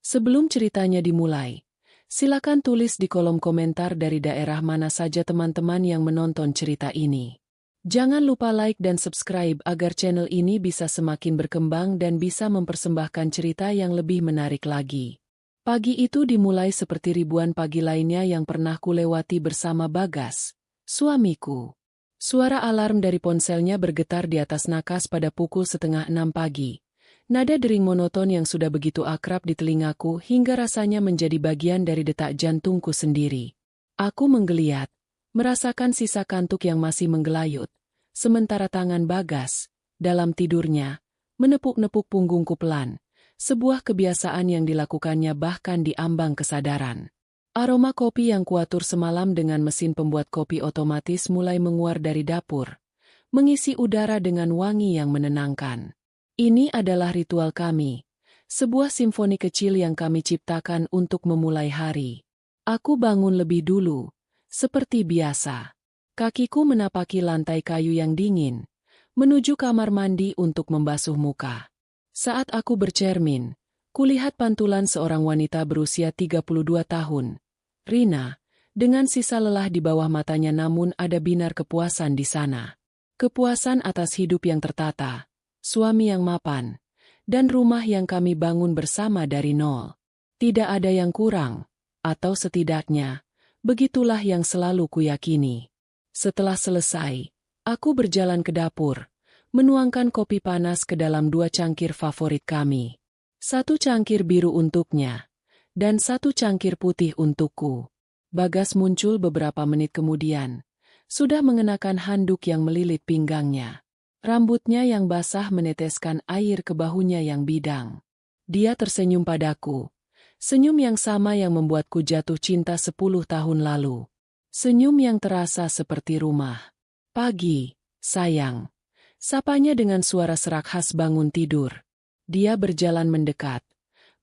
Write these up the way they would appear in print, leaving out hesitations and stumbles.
Sebelum ceritanya dimulai, silakan tulis di kolom komentar dari daerah mana saja teman-teman yang menonton cerita ini. Jangan lupa like dan subscribe agar channel ini bisa semakin berkembang dan bisa mempersembahkan cerita yang lebih menarik lagi. Pagi itu dimulai seperti ribuan pagi lainnya yang pernah kulewati bersama Bagas, suamiku. Suara alarm dari ponselnya bergetar di atas nakas pada pukul 5:30 pagi. Nada dering monoton yang sudah begitu akrab di telingaku hingga rasanya menjadi bagian dari detak jantungku sendiri. Aku menggeliat, merasakan sisa kantuk yang masih menggelayut, sementara tangan Bagas, dalam tidurnya, menepuk-nepuk punggungku pelan, sebuah kebiasaan yang dilakukannya bahkan di ambang kesadaran. Aroma kopi yang kuatur semalam dengan mesin pembuat kopi otomatis mulai menguar dari dapur, mengisi udara dengan wangi yang menenangkan. Ini adalah ritual kami, sebuah simfoni kecil yang kami ciptakan untuk memulai hari. Aku bangun lebih dulu, seperti biasa. Kakiku menapaki lantai kayu yang dingin, menuju kamar mandi untuk membasuh muka. Saat aku bercermin, kulihat pantulan seorang wanita berusia 32 tahun, Rina, dengan sisa lelah di bawah matanya namun ada binar kepuasan di sana. Kepuasan atas hidup yang tertata, suami yang mapan, dan rumah yang kami bangun bersama dari nol. Tidak ada yang kurang, atau setidaknya, begitulah yang selalu kuyakini. Setelah selesai, aku berjalan ke dapur, menuangkan kopi panas ke dalam 2 cangkir favorit kami. 1 cangkir biru untuknya, dan 1 cangkir putih untukku. Bagas muncul beberapa menit kemudian, sudah mengenakan handuk yang melilit pinggangnya. Rambutnya yang basah meneteskan air ke bahunya yang bidang. Dia tersenyum padaku. Senyum yang sama yang membuatku jatuh cinta 10 tahun lalu. Senyum yang terasa seperti rumah. Pagi, sayang. Sapanya dengan suara serak khas bangun tidur. Dia berjalan mendekat,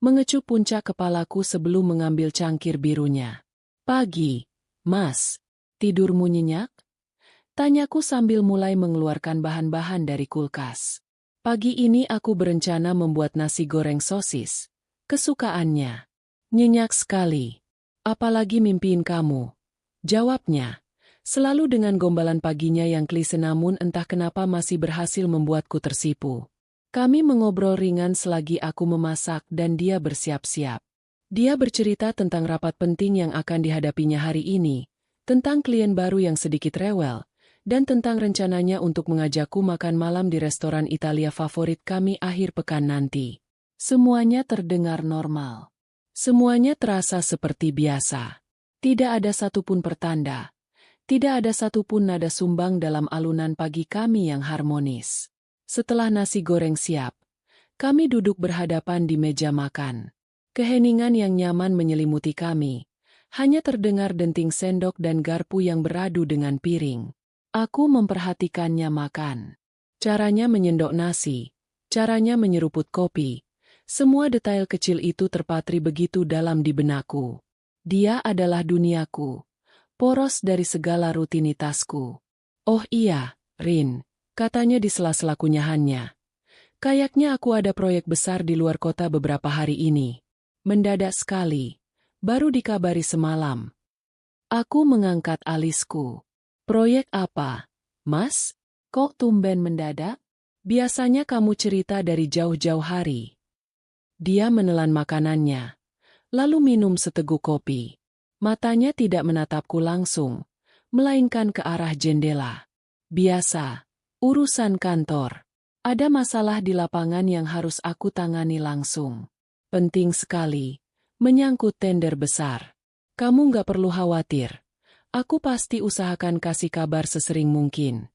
mengecup puncak kepalaku sebelum mengambil cangkir birunya. Pagi, Mas. Tidurmu nyenyak? Tanyaku sambil mulai mengeluarkan bahan-bahan dari kulkas. Pagi ini aku berencana membuat nasi goreng sosis. Kesukaannya. Nyenyak sekali. Apalagi mimpiin kamu. Jawabnya. Selalu dengan gombalan paginya yang klise namun entah kenapa masih berhasil membuatku tersipu. Kami mengobrol ringan selagi aku memasak dan dia bersiap-siap. Dia bercerita tentang rapat penting yang akan dihadapinya hari ini, tentang klien baru yang sedikit rewel, dan tentang rencananya untuk mengajakku makan malam di restoran Italia favorit kami akhir pekan nanti. Semuanya terdengar normal. Semuanya terasa seperti biasa. Tidak ada satupun pertanda. Tidak ada satupun nada sumbang dalam alunan pagi kami yang harmonis. Setelah nasi goreng siap, kami duduk berhadapan di meja makan. Keheningan yang nyaman menyelimuti kami. Hanya terdengar denting sendok dan garpu yang beradu dengan piring. Aku memperhatikannya makan. Caranya menyendok nasi, caranya menyeruput kopi. Semua detail kecil itu terpatri begitu dalam di benakku. Dia adalah duniaku, poros dari segala rutinitasku. Oh iya, Rin, katanya di sela-sela kunyahannya. Kayaknya aku ada proyek besar di luar kota beberapa hari ini. Mendadak sekali, baru dikabari semalam. Aku mengangkat alisku. Proyek apa, Mas? Kok tumben mendadak? Biasanya kamu cerita dari jauh-jauh hari. Dia menelan makanannya, lalu minum seteguk kopi. Matanya tidak menatapku langsung, melainkan ke arah jendela. Biasa, urusan kantor. Ada masalah di lapangan yang harus aku tangani langsung. Penting sekali, menyangkut tender besar. Kamu nggak perlu khawatir. Aku pasti usahakan kasih kabar sesering mungkin.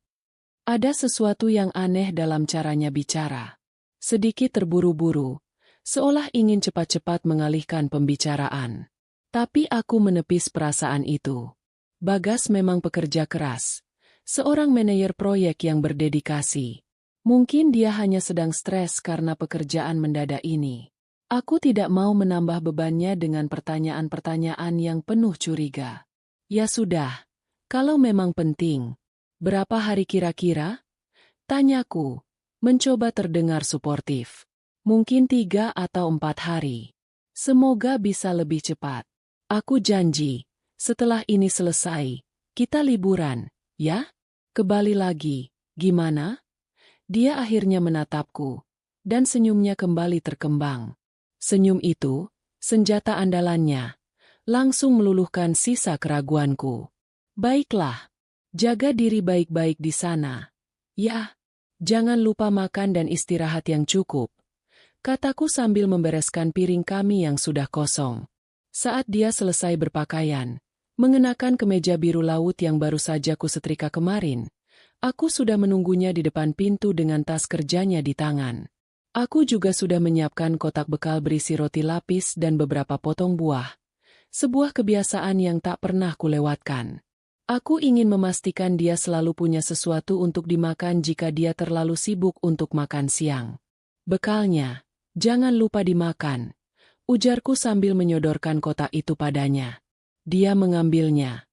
Ada sesuatu yang aneh dalam caranya bicara. Sedikit terburu-buru, seolah ingin cepat-cepat mengalihkan pembicaraan. Tapi aku menepis perasaan itu. Bagas memang pekerja keras. Seorang manajer proyek yang berdedikasi. Mungkin dia hanya sedang stres karena pekerjaan mendadak ini. Aku tidak mau menambah bebannya dengan pertanyaan-pertanyaan yang penuh curiga. Ya sudah, kalau memang penting. Berapa hari kira-kira? Tanyaku, mencoba terdengar suportif. Mungkin 3 atau 4 hari. Semoga bisa lebih cepat. Aku janji, setelah ini selesai, kita liburan, ya? Ke Bali lagi, gimana? Dia akhirnya menatapku, dan senyumnya kembali terkembang. Senyum itu, senjata andalannya, langsung meluluhkan sisa keraguanku. Baiklah, jaga diri baik-baik di sana. Ya, jangan lupa makan dan istirahat yang cukup, kataku sambil membereskan piring kami yang sudah kosong. Saat dia selesai berpakaian, mengenakan kemeja biru laut yang baru saja kusetrika kemarin, aku sudah menunggunya di depan pintu dengan tas kerjanya di tangan. Aku juga sudah menyiapkan kotak bekal berisi roti lapis dan beberapa potong buah. Sebuah kebiasaan yang tak pernah kulewatkan. Aku ingin memastikan dia selalu punya sesuatu untuk dimakan jika dia terlalu sibuk untuk makan siang. Bekalnya, jangan lupa dimakan, ujarku sambil menyodorkan kotak itu padanya. Dia mengambilnya,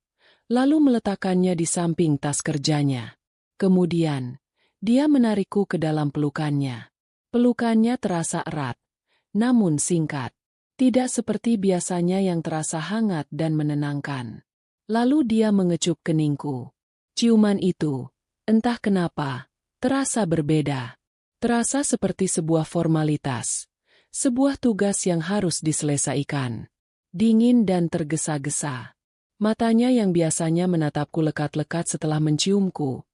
lalu meletakkannya di samping tas kerjanya. Kemudian, dia menarikku ke dalam pelukannya. Pelukannya terasa erat, namun singkat. Tidak seperti biasanya yang terasa hangat dan menenangkan. Lalu dia mengecup keningku. Ciuman itu, entah kenapa, terasa berbeda. Terasa seperti sebuah formalitas. Sebuah tugas yang harus diselesaikan. Dingin dan tergesa-gesa. Matanya yang biasanya menatapku lekat-lekat setelah menciumku,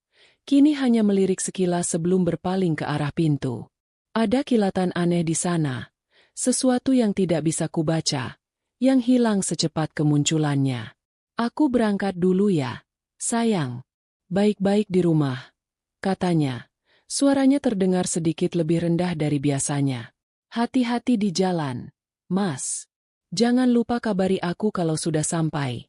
kini hanya melirik sekilas sebelum berpaling ke arah pintu. Ada kilatan aneh di sana, sesuatu yang tidak bisa kubaca, yang hilang secepat kemunculannya. Aku berangkat dulu ya, sayang. Baik-baik di rumah, katanya. Suaranya terdengar sedikit lebih rendah dari biasanya. Hati-hati di jalan, Mas. Jangan lupa kabari aku kalau sudah sampai.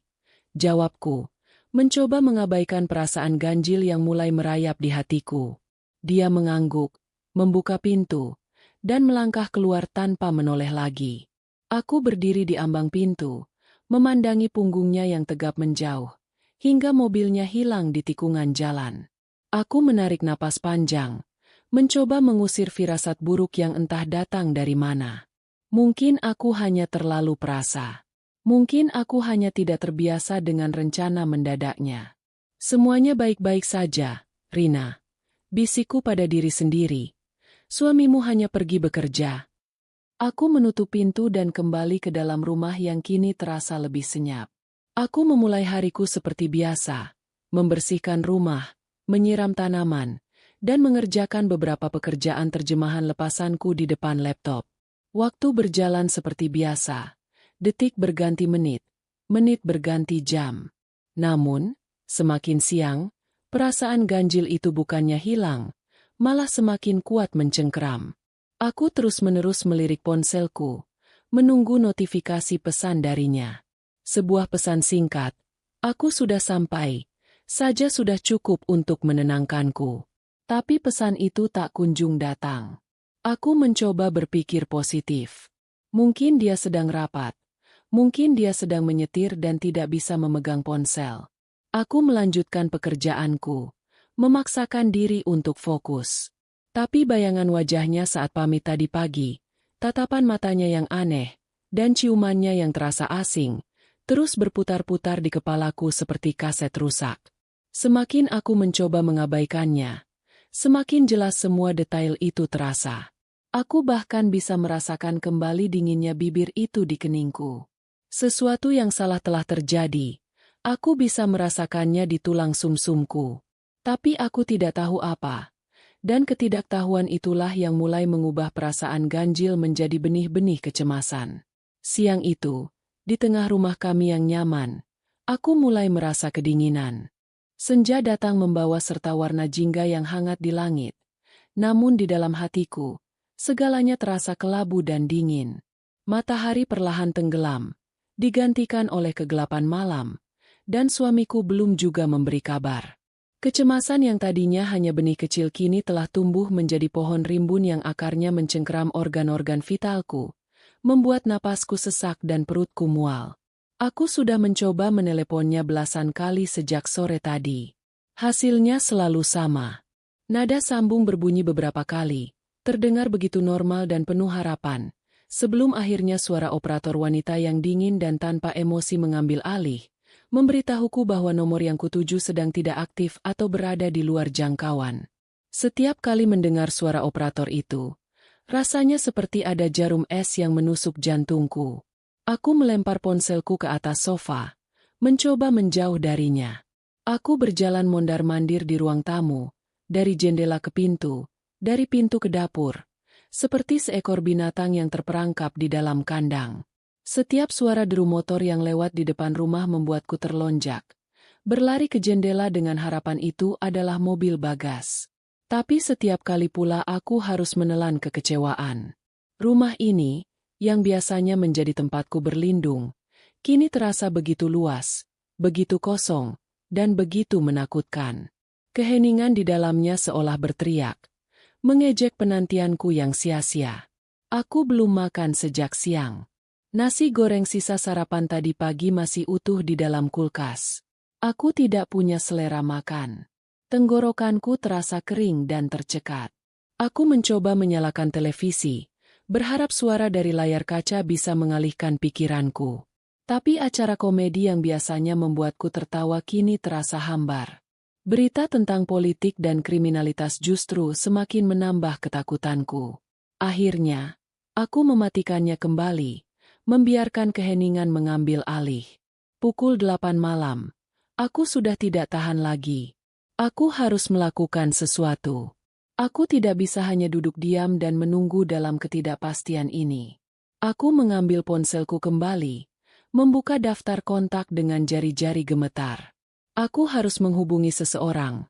Jawabku, mencoba mengabaikan perasaan ganjil yang mulai merayap di hatiku. Dia mengangguk, membuka pintu, dan melangkah keluar tanpa menoleh lagi. Aku berdiri di ambang pintu, memandangi punggungnya yang tegap menjauh, hingga mobilnya hilang di tikungan jalan. Aku menarik napas panjang, mencoba mengusir firasat buruk yang entah datang dari mana. Mungkin aku hanya terlalu perasa. Mungkin aku hanya tidak terbiasa dengan rencana mendadaknya. Semuanya baik-baik saja, Rina. Bisikku pada diri sendiri. Suamimu hanya pergi bekerja. Aku menutup pintu dan kembali ke dalam rumah yang kini terasa lebih senyap. Aku memulai hariku seperti biasa, membersihkan rumah, menyiram tanaman, dan mengerjakan beberapa pekerjaan terjemahan lepasanku di depan laptop. Waktu berjalan seperti biasa, detik berganti menit, menit berganti jam. Namun, semakin siang, perasaan ganjil itu bukannya hilang, malah semakin kuat mencengkeram. Aku terus-menerus melirik ponselku, menunggu notifikasi pesan darinya. Sebuah pesan singkat, aku sudah sampai, saja sudah cukup untuk menenangkanku. Tapi pesan itu tak kunjung datang. Aku mencoba berpikir positif. Mungkin dia sedang rapat, mungkin dia sedang menyetir dan tidak bisa memegang ponsel. Aku melanjutkan pekerjaanku, memaksakan diri untuk fokus. Tapi bayangan wajahnya saat pamit tadi pagi, tatapan matanya yang aneh, dan ciumannya yang terasa asing, terus berputar-putar di kepalaku seperti kaset rusak. Semakin aku mencoba mengabaikannya, semakin jelas semua detail itu terasa. Aku bahkan bisa merasakan kembali dinginnya bibir itu di keningku. Sesuatu yang salah telah terjadi. Aku bisa merasakannya di tulang sumsumku. Tapi aku tidak tahu apa. Dan ketidaktahuan itulah yang mulai mengubah perasaan ganjil menjadi benih-benih kecemasan. Siang itu, di tengah rumah kami yang nyaman, aku mulai merasa kedinginan. Senja datang membawa serta warna jingga yang hangat di langit. Namun di dalam hatiku, segalanya terasa kelabu dan dingin. Matahari perlahan tenggelam, digantikan oleh kegelapan malam. Dan suamiku belum juga memberi kabar. Kecemasan yang tadinya hanya benih kecil kini telah tumbuh menjadi pohon rimbun yang akarnya mencengkeram organ-organ vitalku, membuat napasku sesak dan perutku mual. Aku sudah mencoba meneleponnya belasan kali sejak sore tadi. Hasilnya selalu sama. Nada sambung berbunyi beberapa kali, terdengar begitu normal dan penuh harapan, Sebelum akhirnya suara operator wanita yang dingin dan tanpa emosi mengambil alih, memberitahuku bahwa nomor yang kutuju sedang tidak aktif atau berada di luar jangkauan. Setiap kali mendengar suara operator itu, rasanya seperti ada jarum es yang menusuk jantungku. Aku melempar ponselku ke atas sofa, mencoba menjauh darinya. Aku berjalan mondar-mandir di ruang tamu, dari jendela ke pintu, dari pintu ke dapur, seperti seekor binatang yang terperangkap di dalam kandang. Setiap suara deru motor yang lewat di depan rumah membuatku terlonjak. Berlari ke jendela dengan harapan itu adalah mobil Bagas. Tapi setiap kali pula aku harus menelan kekecewaan. Rumah ini, yang biasanya menjadi tempatku berlindung, kini terasa begitu luas, begitu kosong, dan begitu menakutkan. Keheningan di dalamnya seolah berteriak, mengejek penantianku yang sia-sia. Aku belum makan sejak siang. Nasi goreng sisa sarapan tadi pagi masih utuh di dalam kulkas. Aku tidak punya selera makan. Tenggorokanku terasa kering dan tercekat. Aku mencoba menyalakan televisi, berharap suara dari layar kaca bisa mengalihkan pikiranku. Tapi acara komedi yang biasanya membuatku tertawa kini terasa hambar. Berita tentang politik dan kriminalitas justru semakin menambah ketakutanku. Akhirnya, aku mematikannya kembali, membiarkan keheningan mengambil alih. Pukul 8 malam, aku sudah tidak tahan lagi. Aku harus melakukan sesuatu. Aku tidak bisa hanya duduk diam dan menunggu dalam ketidakpastian ini. Aku mengambil ponselku kembali, membuka daftar kontak dengan jari-jari gemetar. Aku harus menghubungi seseorang.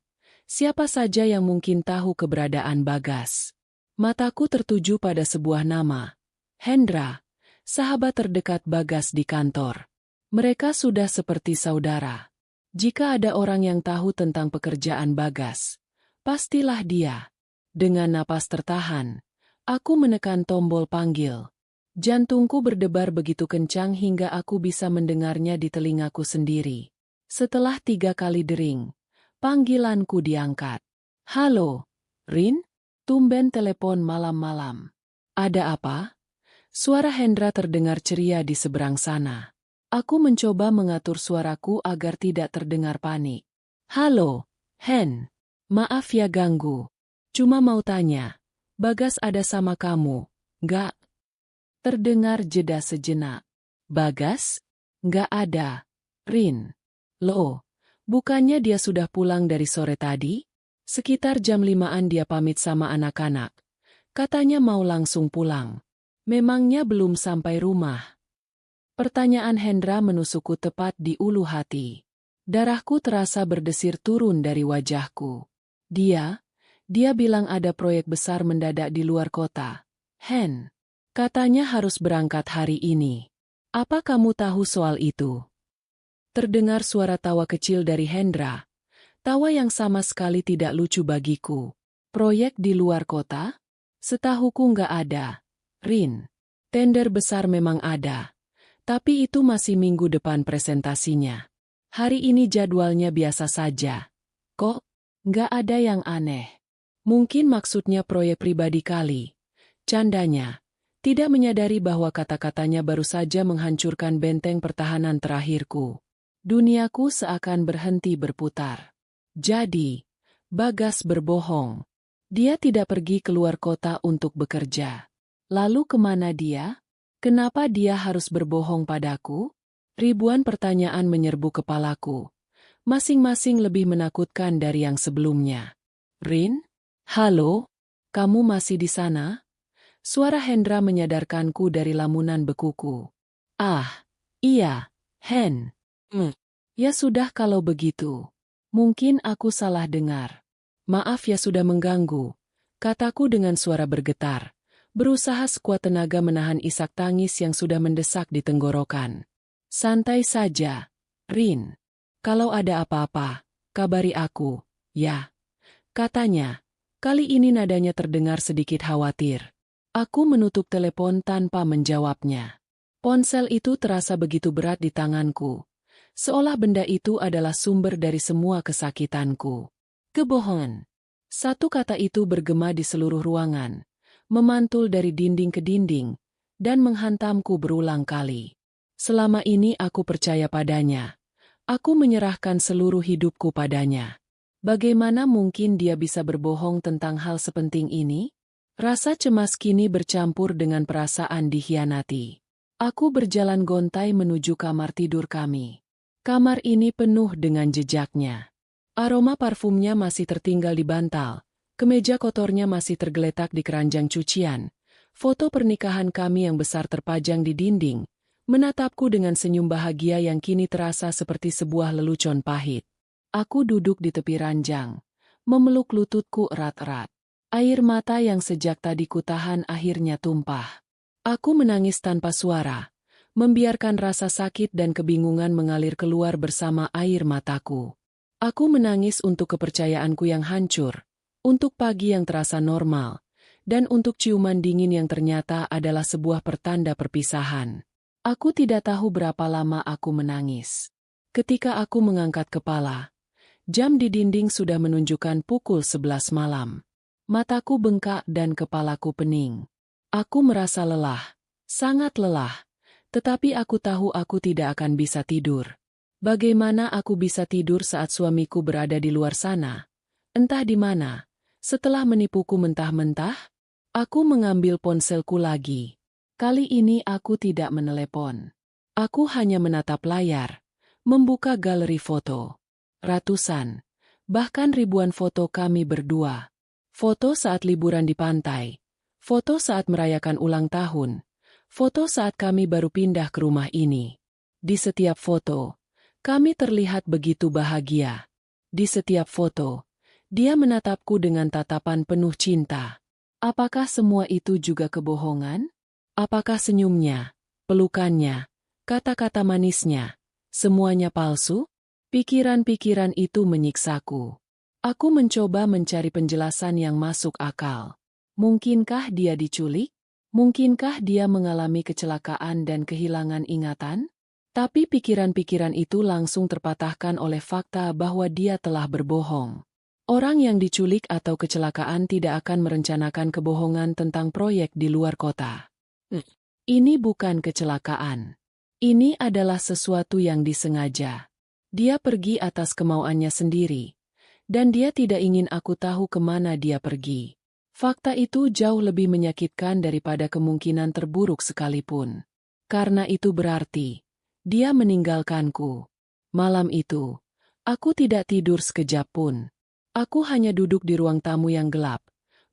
Siapa saja yang mungkin tahu keberadaan Bagas. Mataku tertuju pada sebuah nama. Hendra, sahabat terdekat Bagas di kantor. Mereka sudah seperti saudara. Jika ada orang yang tahu tentang pekerjaan Bagas, pastilah dia. Dengan napas tertahan, aku menekan tombol panggil. Jantungku berdebar begitu kencang hingga aku bisa mendengarnya di telingaku sendiri. Setelah 3 kali dering, panggilanku diangkat. Halo, Rin? Tumben telepon malam-malam. Ada apa? Suara Hendra terdengar ceria di seberang sana. Aku mencoba mengatur suaraku agar tidak terdengar panik. Halo, Hen. Maaf ya ganggu. Cuma mau tanya, Bagas ada sama kamu, nggak? Terdengar jeda sejenak. Bagas? Nggak ada, Rin. Loh, bukannya dia sudah pulang dari sore tadi? Sekitar jam 5-an dia pamit sama anak-anak. Katanya mau langsung pulang. Memangnya belum sampai rumah? Pertanyaan Hendra menusukku tepat di ulu hati. Darahku terasa berdesir turun dari wajahku. Dia bilang ada proyek besar mendadak di luar kota. Hen, katanya harus berangkat hari ini. Apa kamu tahu soal itu? Terdengar suara tawa kecil dari Hendra. Tawa yang sama sekali tidak lucu bagiku. Proyek di luar kota? Setahuku nggak ada. Rin, tender besar memang ada. Tapi itu masih minggu depan presentasinya. Hari ini jadwalnya biasa saja. Kok? Nggak ada yang aneh. Mungkin maksudnya proyek pribadi kali. Candanya. Tidak menyadari bahwa kata-katanya baru saja menghancurkan benteng pertahanan terakhirku. Duniaku seakan berhenti berputar. Jadi, Bagas berbohong. Dia tidak pergi keluar kota untuk bekerja. Lalu kemana dia? Kenapa dia harus berbohong padaku? Ribuan pertanyaan menyerbu kepalaku. Masing-masing lebih menakutkan dari yang sebelumnya. Rin? Halo? Kamu masih di sana? Suara Hendra menyadarkanku dari lamunan bekuku. Ah, iya, Hen. Ya sudah kalau begitu. Mungkin aku salah dengar. Maaf ya sudah mengganggu, kataku dengan suara bergetar, berusaha sekuat tenaga menahan isak tangis yang sudah mendesak di tenggorokan. Santai saja, Rin. Kalau ada apa-apa, kabari aku, ya. Katanya, kali ini nadanya terdengar sedikit khawatir. Aku menutup telepon tanpa menjawabnya. Ponsel itu terasa begitu berat di tanganku. Seolah benda itu adalah sumber dari semua kesakitanku. Kebohongan. Satu kata itu bergema di seluruh ruangan, memantul dari dinding ke dinding, dan menghantamku berulang kali. Selama ini aku percaya padanya. Aku menyerahkan seluruh hidupku padanya. Bagaimana mungkin dia bisa berbohong tentang hal sepenting ini? Rasa cemas kini bercampur dengan perasaan dikhianati. Aku berjalan gontai menuju kamar tidur kami. Kamar ini penuh dengan jejaknya. Aroma parfumnya masih tertinggal di bantal. Kemeja kotornya masih tergeletak di keranjang cucian. Foto pernikahan kami yang besar terpajang di dinding, menatapku dengan senyum bahagia yang kini terasa seperti sebuah lelucon pahit. Aku duduk di tepi ranjang, memeluk lututku erat-erat. Air mata yang sejak tadi kutahan akhirnya tumpah. Aku menangis tanpa suara, membiarkan rasa sakit dan kebingungan mengalir keluar bersama air mataku. Aku menangis untuk kepercayaanku yang hancur, untuk pagi yang terasa normal, dan untuk ciuman dingin yang ternyata adalah sebuah pertanda perpisahan. Aku tidak tahu berapa lama aku menangis. Ketika aku mengangkat kepala, jam di dinding sudah menunjukkan pukul 11 malam. Mataku bengkak dan kepalaku pening. Aku merasa lelah, sangat lelah, tetapi aku tahu aku tidak akan bisa tidur. Bagaimana aku bisa tidur saat suamiku berada di luar sana? Entah di mana. Setelah menipuku mentah-mentah, aku mengambil ponselku lagi. Kali ini aku tidak menelepon. Aku hanya menatap layar, membuka galeri foto. Ratusan, bahkan ribuan foto kami berdua. Foto saat liburan di pantai, foto saat merayakan ulang tahun, foto saat kami baru pindah ke rumah ini. Di setiap foto, kami terlihat begitu bahagia. Di setiap foto, dia menatapku dengan tatapan penuh cinta. Apakah semua itu juga kebohongan? Apakah senyumnya, pelukannya, kata-kata manisnya, semuanya palsu? Pikiran-pikiran itu menyiksaku. Aku mencoba mencari penjelasan yang masuk akal. Mungkinkah dia diculik? Mungkinkah dia mengalami kecelakaan dan kehilangan ingatan? Tapi pikiran-pikiran itu langsung terpatahkan oleh fakta bahwa dia telah berbohong. Orang yang diculik atau kecelakaan tidak akan merencanakan kebohongan tentang proyek di luar kota. Ini bukan kecelakaan. Ini adalah sesuatu yang disengaja. Dia pergi atas kemauannya sendiri, dan dia tidak ingin aku tahu kemana dia pergi. Fakta itu jauh lebih menyakitkan daripada kemungkinan terburuk sekalipun. Karena itu berarti, dia meninggalkanku. Malam itu, aku tidak tidur sekejap pun. Aku hanya duduk di ruang tamu yang gelap,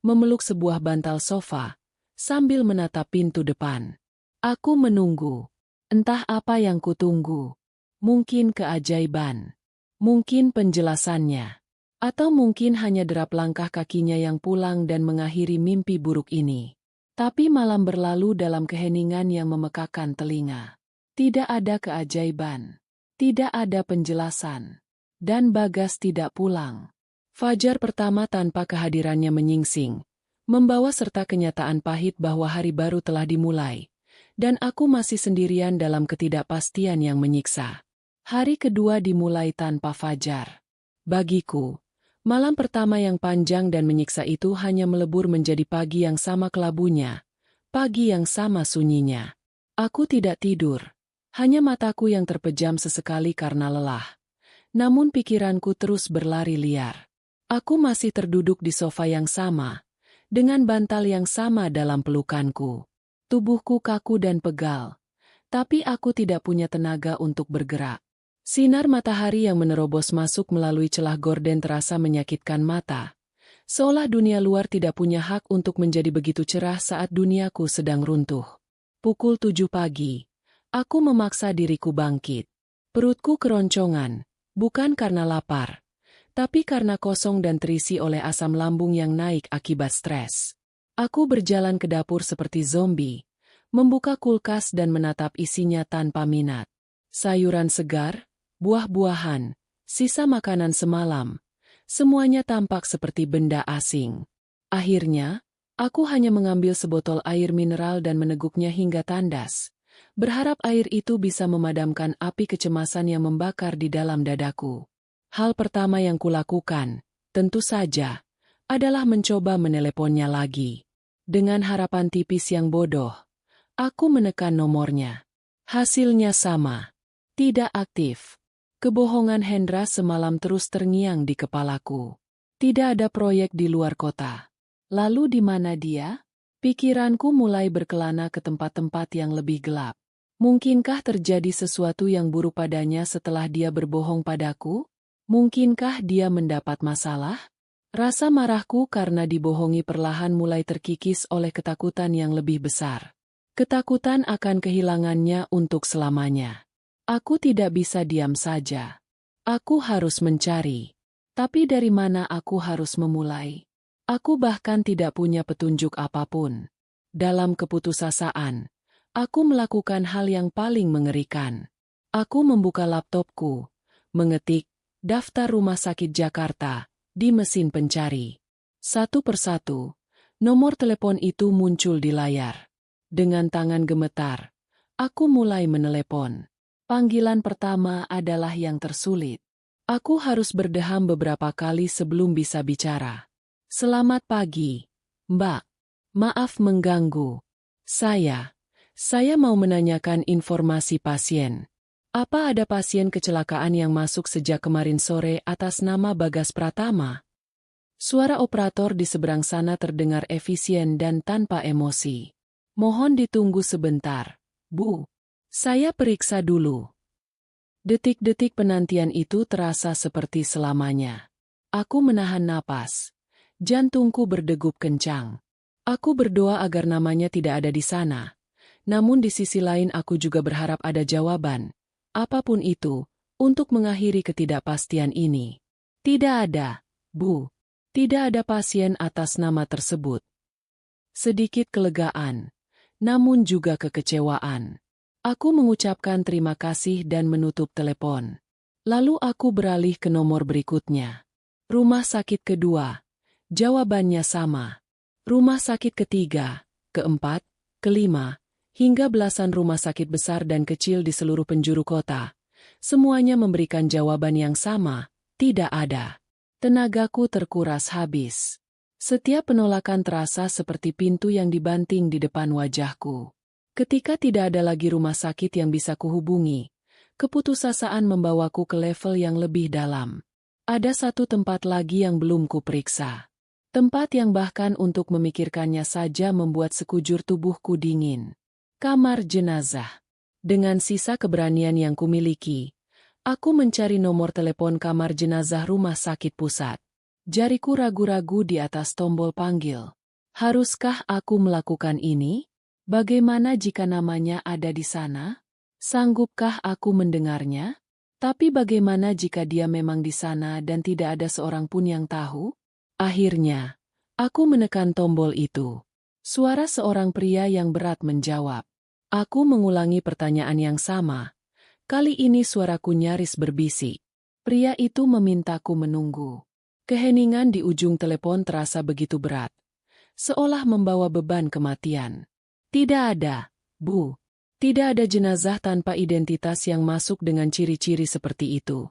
memeluk sebuah bantal sofa, sambil menatap pintu depan. Aku menunggu. Entah apa yang kutunggu. Mungkin keajaiban. Mungkin penjelasannya. Atau mungkin hanya derap langkah kakinya yang pulang dan mengakhiri mimpi buruk ini. Tapi malam berlalu dalam keheningan yang memekakan telinga. Tidak ada keajaiban. Tidak ada penjelasan. Dan Bagas tidak pulang. Fajar pertama tanpa kehadirannya menyingsing, membawa serta kenyataan pahit bahwa hari baru telah dimulai, dan aku masih sendirian dalam ketidakpastian yang menyiksa. Hari kedua dimulai tanpa Fajar. Bagiku, malam pertama yang panjang dan menyiksa itu hanya melebur menjadi pagi yang sama kelabunya, pagi yang sama sunyinya. Aku tidak tidur, hanya mataku yang terpejam sesekali karena lelah. Namun pikiranku terus berlari liar. Aku masih terduduk di sofa yang sama, dengan bantal yang sama dalam pelukanku. Tubuhku kaku dan pegal, tapi aku tidak punya tenaga untuk bergerak. Sinar matahari yang menerobos masuk melalui celah gorden terasa menyakitkan mata, seolah dunia luar tidak punya hak untuk menjadi begitu cerah saat duniaku sedang runtuh. Pukul 7 pagi, aku memaksa diriku bangkit. Perutku keroncongan, bukan karena lapar, tapi karena kosong dan terisi oleh asam lambung yang naik akibat stres. Aku berjalan ke dapur seperti zombie, membuka kulkas dan menatap isinya tanpa minat. Sayuran segar, buah-buahan, sisa makanan semalam, semuanya tampak seperti benda asing. Akhirnya, aku hanya mengambil sebotol air mineral dan meneguknya hingga tandas, berharap air itu bisa memadamkan api kecemasan yang membakar di dalam dadaku. Hal pertama yang kulakukan, tentu saja, adalah mencoba meneleponnya lagi. Dengan harapan tipis yang bodoh, Aku menekan nomornya. Hasilnya sama. Tidak aktif. Kebohongan Hendra semalam terus terngiang di kepalaku. Tidak ada proyek di luar kota. Lalu di mana dia? Pikiranku mulai berkelana ke tempat-tempat yang lebih gelap. Mungkinkah terjadi sesuatu yang buruk padanya setelah dia berbohong padaku? Mungkinkah dia mendapat masalah? Rasa marahku karena dibohongi perlahan mulai terkikis oleh ketakutan yang lebih besar. Ketakutan akan kehilangannya untuk selamanya. Aku tidak bisa diam saja. Aku harus mencari. Tapi dari mana aku harus memulai? Aku bahkan tidak punya petunjuk apapun. Dalam keputusasaan, aku melakukan hal yang paling mengerikan. Aku membuka laptopku, mengetik daftar rumah sakit Jakarta di mesin pencari. Satu persatu, nomor telepon itu muncul di layar. Dengan tangan gemetar, aku mulai menelepon. Panggilan pertama adalah yang tersulit. Aku harus berdeham beberapa kali sebelum bisa bicara. Selamat pagi, Mbak. Maaf mengganggu. Saya mau menanyakan informasi pasien. Apa ada pasien kecelakaan yang masuk sejak kemarin sore atas nama Bagas Pratama? Suara operator di seberang sana terdengar efisien dan tanpa emosi. Mohon ditunggu sebentar, Bu. Saya periksa dulu. Detik-detik penantian itu terasa seperti selamanya. Aku menahan napas. Jantungku berdegup kencang. Aku berdoa agar namanya tidak ada di sana. Namun di sisi lain aku juga berharap ada jawaban, apapun itu, untuk mengakhiri ketidakpastian ini. Tidak ada, Bu. Tidak ada pasien atas nama tersebut. Sedikit kelegaan, namun juga kekecewaan. Aku mengucapkan terima kasih dan menutup telepon. Lalu aku beralih ke nomor berikutnya. Rumah sakit kedua. Jawabannya sama. Rumah sakit ketiga, keempat, kelima, hingga belasan rumah sakit besar dan kecil di seluruh penjuru kota. Semuanya memberikan jawaban yang sama, tidak ada. Tenagaku terkuras habis. Setiap penolakan terasa seperti pintu yang dibanting di depan wajahku. Ketika tidak ada lagi rumah sakit yang bisa kuhubungi, keputusasaan membawaku ke level yang lebih dalam. Ada satu tempat lagi yang belum kuperiksa. Tempat yang bahkan untuk memikirkannya saja membuat sekujur tubuhku dingin. Kamar jenazah. Dengan sisa keberanian yang kumiliki, aku mencari nomor telepon kamar jenazah rumah sakit pusat. Jariku ragu-ragu di atas tombol panggil. Haruskah aku melakukan ini? Bagaimana jika namanya ada di sana? Sanggupkah aku mendengarnya? Tapi bagaimana jika dia memang di sana dan tidak ada seorang pun yang tahu? Akhirnya, aku menekan tombol itu. Suara seorang pria yang berat menjawab. Aku mengulangi pertanyaan yang sama. Kali ini suaraku nyaris berbisik. Pria itu memintaku menunggu. Keheningan di ujung telepon terasa begitu berat. Seolah membawa beban kematian. Tidak ada, Bu. Tidak ada jenazah tanpa identitas yang masuk dengan ciri-ciri seperti itu.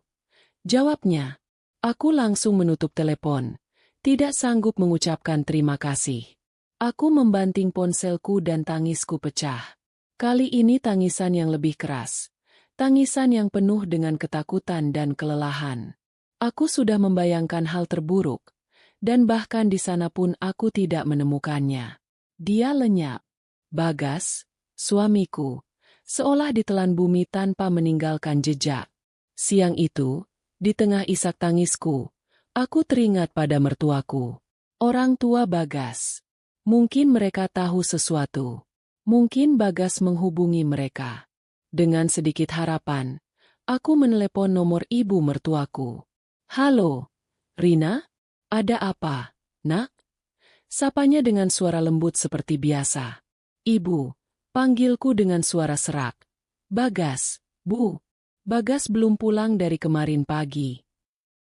Jawabnya. Aku langsung menutup telepon. Tidak sanggup mengucapkan terima kasih. Aku membanting ponselku dan tangisku pecah. Kali ini tangisan yang lebih keras. Tangisan yang penuh dengan ketakutan dan kelelahan. Aku sudah membayangkan hal terburuk. Dan bahkan di sana pun aku tidak menemukannya. Dia lenyap. Bagas, suamiku, seolah ditelan bumi tanpa meninggalkan jejak. Siang itu, di tengah isak tangisku, aku teringat pada mertuaku. Orang tua Bagas. Mungkin mereka tahu sesuatu. Mungkin Bagas menghubungi mereka. Dengan sedikit harapan, aku menelepon nomor ibu mertuaku. Halo, Rina? Ada apa, Nak? Sapanya dengan suara lembut seperti biasa. Ibu, panggilku dengan suara serak. Bagas, Bu. Bagas belum pulang dari kemarin pagi.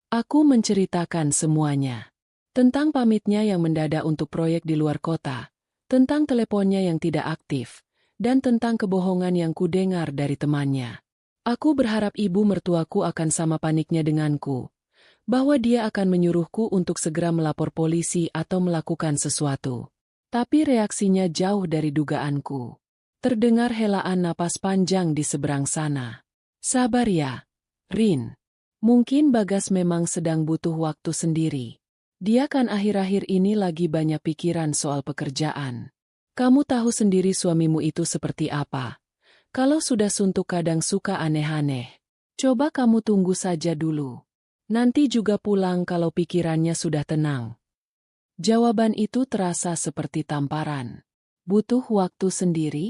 Aku menceritakan semuanya. Tentang pamitnya yang mendadak untuk proyek di luar kota, tentang teleponnya yang tidak aktif, dan tentang kebohongan yang kudengar dari temannya. Aku berharap ibu mertuaku akan sama paniknya denganku, bahwa dia akan menyuruhku untuk segera melapor polisi atau melakukan sesuatu. Tapi reaksinya jauh dari dugaanku. Terdengar helaan napas panjang di seberang sana. Sabar ya, Rin. Mungkin Bagas memang sedang butuh waktu sendiri. Dia kan akhir-akhir ini lagi banyak pikiran soal pekerjaan. Kamu tahu sendiri suamimu itu seperti apa. Kalau sudah suntuk kadang suka aneh-aneh. Coba kamu tunggu saja dulu. Nanti juga pulang kalau pikirannya sudah tenang. Jawaban itu terasa seperti tamparan. Butuh waktu sendiri?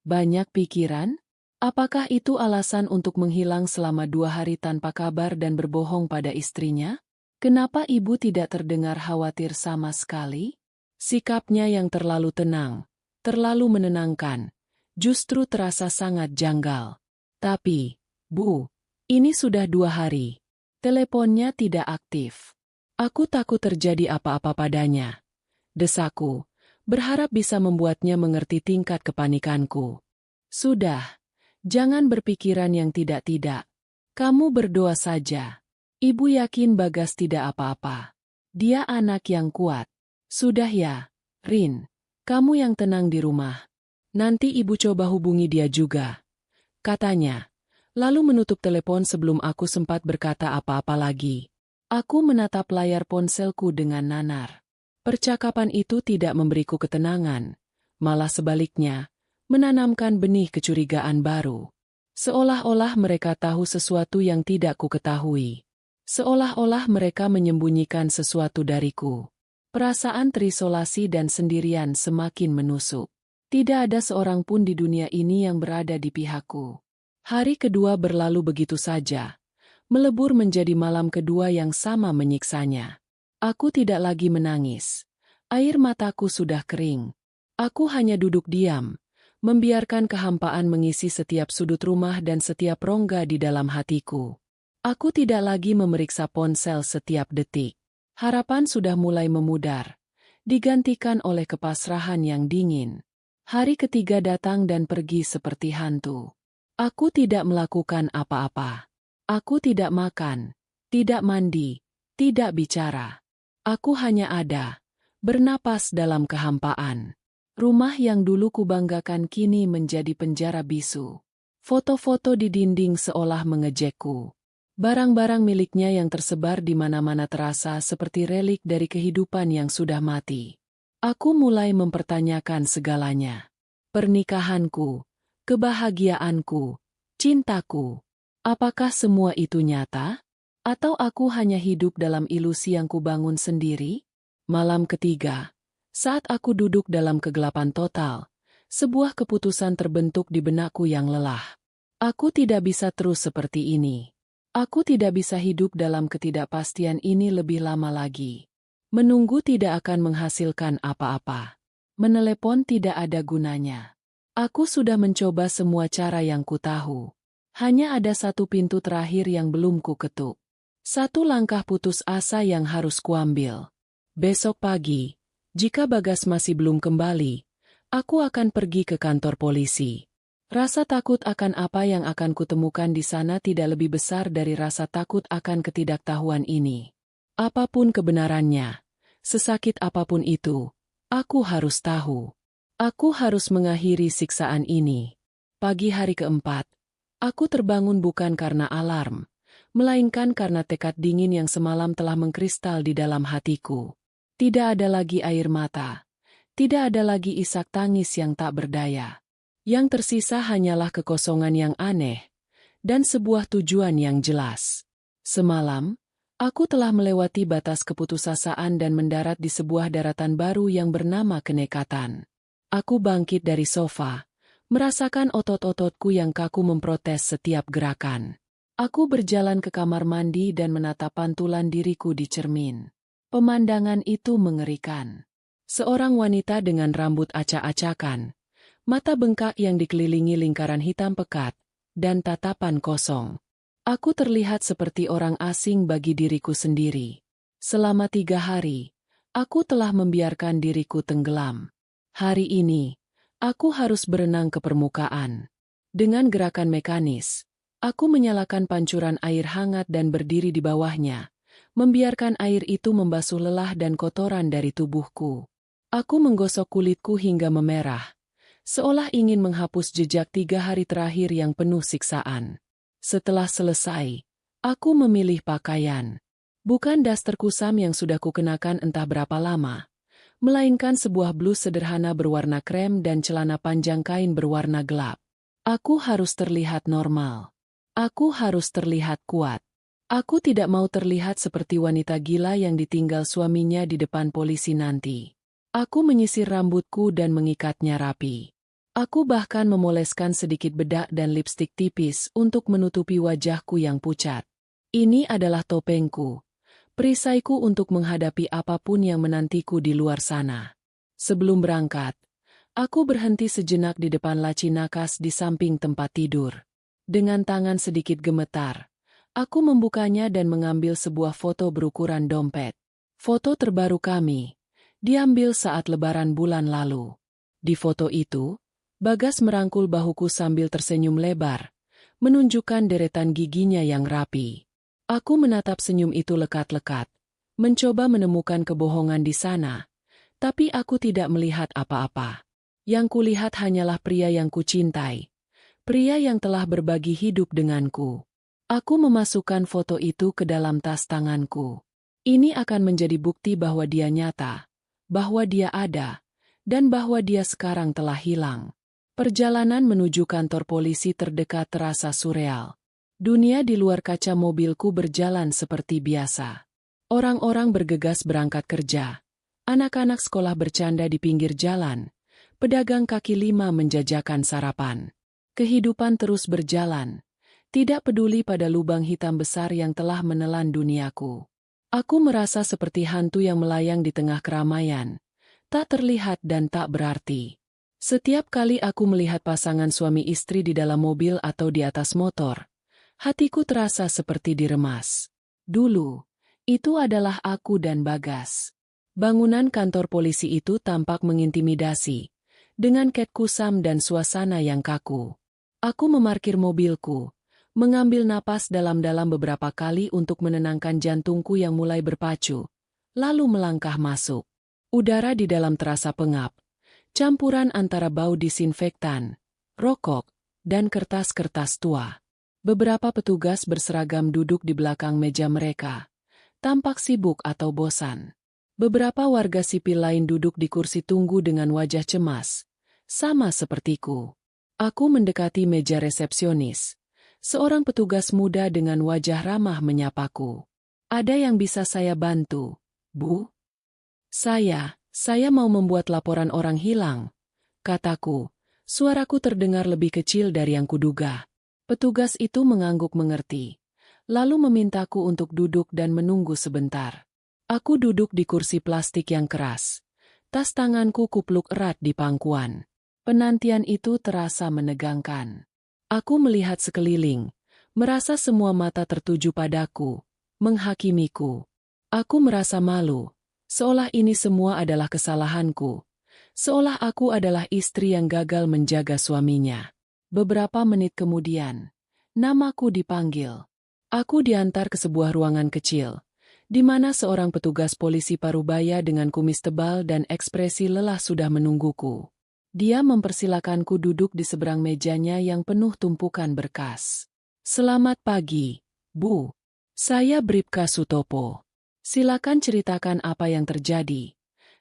Banyak pikiran? Apakah itu alasan untuk menghilang selama 2 hari tanpa kabar dan berbohong pada istrinya? Kenapa ibu tidak terdengar khawatir sama sekali? Sikapnya yang terlalu tenang, terlalu menenangkan, justru terasa sangat janggal. Tapi, Bu, ini sudah 2 hari. Teleponnya tidak aktif. Aku takut terjadi apa-apa padanya. Desaku, berharap bisa membuatnya mengerti tingkat kepanikanku. Sudah. Jangan berpikiran yang tidak-tidak. Kamu berdoa saja. Ibu yakin Bagas tidak apa-apa. Dia anak yang kuat. Sudah ya, Rin. Kamu yang tenang di rumah. Nanti ibu coba hubungi dia juga. Katanya. Lalu menutup telepon sebelum aku sempat berkata apa-apa lagi. Aku menatap layar ponselku dengan nanar. Percakapan itu tidak memberiku ketenangan. Malah sebaliknya, menanamkan benih kecurigaan baru. Seolah-olah mereka tahu sesuatu yang tidak ku ketahui. Seolah-olah mereka menyembunyikan sesuatu dariku. Perasaan terisolasi dan sendirian semakin menusuk. Tidak ada seorang pun di dunia ini yang berada di pihakku. Hari kedua berlalu begitu saja. Melebur menjadi malam kedua yang sama menyiksanya. Aku tidak lagi menangis. Air mataku sudah kering. Aku hanya duduk diam, membiarkan kehampaan mengisi setiap sudut rumah dan setiap rongga di dalam hatiku. Aku tidak lagi memeriksa ponsel setiap detik. Harapan sudah mulai memudar, digantikan oleh kepasrahan yang dingin. Hari ketiga datang dan pergi seperti hantu. Aku tidak melakukan apa-apa. Aku tidak makan, tidak mandi, tidak bicara. Aku hanya ada, bernapas dalam kehampaan. Rumah yang dulu kubanggakan kini menjadi penjara bisu. Foto-foto di dinding seolah mengejekku. Barang-barang miliknya yang tersebar di mana-mana terasa seperti relik dari kehidupan yang sudah mati. Aku mulai mempertanyakan segalanya. Pernikahanku, kebahagiaanku, cintaku. Apakah semua itu nyata? Atau aku hanya hidup dalam ilusi yang kubangun sendiri? Malam ketiga. Saat aku duduk dalam kegelapan total, sebuah keputusan terbentuk di benakku yang lelah. Aku tidak bisa terus seperti ini. Aku tidak bisa hidup dalam ketidakpastian ini lebih lama lagi. Menunggu tidak akan menghasilkan apa-apa. Menelepon tidak ada gunanya. Aku sudah mencoba semua cara yang ku tahu. Hanya ada satu pintu terakhir yang belum ku ketuk. Satu langkah putus asa yang harus kuambil. Besok pagi, jika Bagas masih belum kembali, aku akan pergi ke kantor polisi. Rasa takut akan apa yang akan kutemukan di sana tidak lebih besar dari rasa takut akan ketidaktahuan ini. Apapun kebenarannya, sesakit apapun itu, aku harus tahu. Aku harus mengakhiri siksaan ini. Pagi hari keempat, aku terbangun bukan karena alarm, melainkan karena tekad dingin yang semalam telah mengkristal di dalam hatiku. Tidak ada lagi air mata. Tidak ada lagi isak tangis yang tak berdaya. Yang tersisa hanyalah kekosongan yang aneh, dan sebuah tujuan yang jelas. Semalam, aku telah melewati batas keputusasaan dan mendarat di sebuah daratan baru yang bernama kenekatan. Aku bangkit dari sofa, merasakan otot-ototku yang kaku memprotes setiap gerakan. Aku berjalan ke kamar mandi dan menatap pantulan diriku di cermin. Pemandangan itu mengerikan. Seorang wanita dengan rambut acak-acakan, mata bengkak yang dikelilingi lingkaran hitam pekat, dan tatapan kosong. Aku terlihat seperti orang asing bagi diriku sendiri. Selama 3 hari, aku telah membiarkan diriku tenggelam. Hari ini, aku harus berenang ke permukaan. Dengan gerakan mekanis, aku menyalakan pancuran air hangat dan berdiri di bawahnya, membiarkan air itu membasuh lelah dan kotoran dari tubuhku. Aku menggosok kulitku hingga memerah, seolah ingin menghapus jejak 3 hari terakhir yang penuh siksaan. Setelah selesai, aku memilih pakaian. Bukan daster kusam yang sudah kukenakan entah berapa lama, melainkan sebuah blus sederhana berwarna krem dan celana panjang kain berwarna gelap. Aku harus terlihat normal. Aku harus terlihat kuat. Aku tidak mau terlihat seperti wanita gila yang ditinggal suaminya di depan polisi nanti. Aku menyisir rambutku dan mengikatnya rapi. Aku bahkan memoleskan sedikit bedak dan lipstik tipis untuk menutupi wajahku yang pucat. Ini adalah topengku, perisaiku untuk menghadapi apapun yang menantiku di luar sana. Sebelum berangkat, aku berhenti sejenak di depan laci nakas di samping tempat tidur. Dengan tangan sedikit gemetar, aku membukanya dan mengambil sebuah foto berukuran dompet. Foto terbaru kami, diambil saat Lebaran bulan lalu. Di foto itu, Bagas merangkul bahuku sambil tersenyum lebar, menunjukkan deretan giginya yang rapi. Aku menatap senyum itu lekat-lekat, mencoba menemukan kebohongan di sana, tapi aku tidak melihat apa-apa. Yang kulihat hanyalah pria yang kucintai, pria yang telah berbagi hidup denganku. Aku memasukkan foto itu ke dalam tas tanganku. Ini akan menjadi bukti bahwa dia nyata, bahwa dia ada, dan bahwa dia sekarang telah hilang. Perjalanan menuju kantor polisi terdekat terasa surreal. Dunia di luar kaca mobilku berjalan seperti biasa. Orang-orang bergegas berangkat kerja. Anak-anak sekolah bercanda di pinggir jalan. Pedagang kaki lima menjajakan sarapan. Kehidupan terus berjalan, tidak peduli pada lubang hitam besar yang telah menelan duniaku. Aku merasa seperti hantu yang melayang di tengah keramaian, tak terlihat dan tak berarti. Setiap kali aku melihat pasangan suami istri di dalam mobil atau di atas motor, hatiku terasa seperti diremas. Dulu, itu adalah aku dan Bagas. Bangunan kantor polisi itu tampak mengintimidasi, dengan cat kusam dan suasana yang kaku. Aku memarkir mobilku, mengambil napas dalam-dalam beberapa kali untuk menenangkan jantungku yang mulai berpacu, lalu melangkah masuk. Udara di dalam terasa pengap, campuran antara bau disinfektan, rokok, dan kertas-kertas tua. Beberapa petugas berseragam duduk di belakang meja mereka, tampak sibuk atau bosan. Beberapa warga sipil lain duduk di kursi tunggu dengan wajah cemas, sama sepertiku. Aku mendekati meja resepsionis. Seorang petugas muda dengan wajah ramah menyapaku. "Ada yang bisa saya bantu, Bu?" Saya mau membuat laporan orang hilang," kataku. Suaraku terdengar lebih kecil dari yang kuduga. Petugas itu mengangguk mengerti, lalu memintaku untuk duduk dan menunggu sebentar. Aku duduk di kursi plastik yang keras. Tas tanganku kupluk erat di pangkuan. Penantian itu terasa menegangkan. Aku melihat sekeliling, merasa semua mata tertuju padaku, menghakimiku. Aku merasa malu. Seolah ini semua adalah kesalahanku. Seolah aku adalah istri yang gagal menjaga suaminya. Beberapa menit kemudian, namaku dipanggil. Aku diantar ke sebuah ruangan kecil, di mana seorang petugas polisi parubaya dengan kumis tebal dan ekspresi lelah sudah menungguku. Dia mempersilakanku duduk di seberang mejanya yang penuh tumpukan berkas. "Selamat pagi, Bu. Saya Bribka Sutopo. Silakan ceritakan apa yang terjadi,"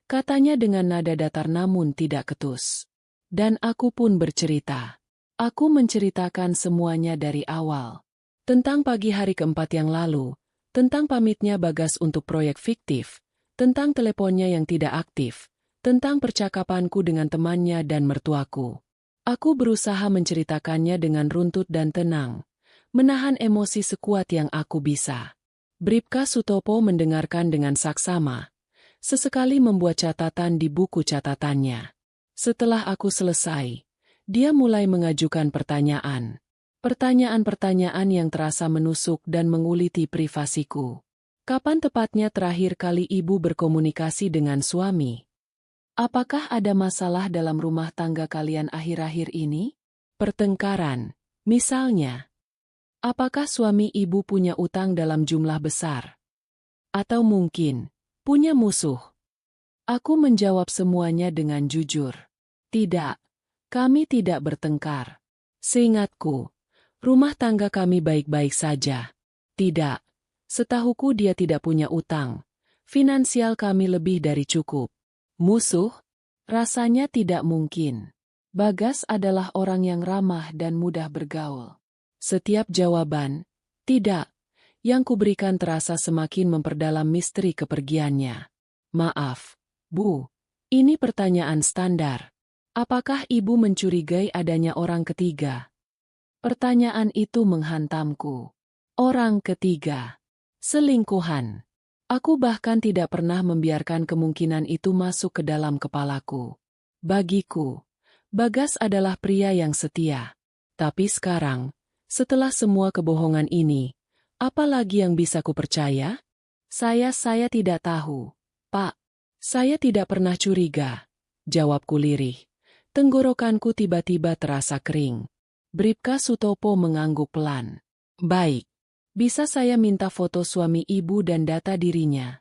katanya dengan nada datar namun tidak ketus. Dan aku pun bercerita. Aku menceritakan semuanya dari awal. Tentang pagi hari keempat yang lalu, tentang pamitnya Bagas untuk proyek fiktif, tentang teleponnya yang tidak aktif, tentang percakapanku dengan temannya dan mertuaku. Aku berusaha menceritakannya dengan runtut dan tenang, menahan emosi sekuat yang aku bisa. Bribka Sutopo mendengarkan dengan saksama, sesekali membuat catatan di buku catatannya. Setelah aku selesai, dia mulai mengajukan pertanyaan. Pertanyaan-pertanyaan yang terasa menusuk dan menguliti privasiku. "Kapan tepatnya terakhir kali Ibu berkomunikasi dengan suami? Apakah ada masalah dalam rumah tangga kalian akhir-akhir ini? Pertengkaran, misalnya. Apakah suami Ibu punya utang dalam jumlah besar? Atau mungkin, punya musuh?" Aku menjawab semuanya dengan jujur. "Tidak, Kami tidak bertengkar. Seingatku, rumah tangga kami baik-baik saja. Tidak. Setahuku dia tidak punya utang. Finansial kami lebih dari cukup. Musuh? Rasanya tidak mungkin. Bagas adalah orang yang ramah dan mudah bergaul. Setiap jawaban, tidak, yang kuberikan terasa semakin memperdalam misteri kepergiannya. Maaf, Bu. Ini pertanyaan standar. Apakah Ibu mencurigai adanya orang ketiga? Pertanyaan itu menghantamku. Orang ketiga. Selingkuhan. Aku bahkan tidak pernah membiarkan kemungkinan itu masuk ke dalam kepalaku. Bagiku, Bagas adalah pria yang setia. Tapi sekarang, setelah semua kebohongan ini, apa lagi yang bisa kupercaya? Saya tidak tahu, Pak. Saya tidak pernah curiga. Jawabku lirih. Tenggorokanku tiba-tiba terasa kering. Bribka Sutopo mengangguk pelan. Baik. Bisa saya minta foto suami Ibu dan data dirinya?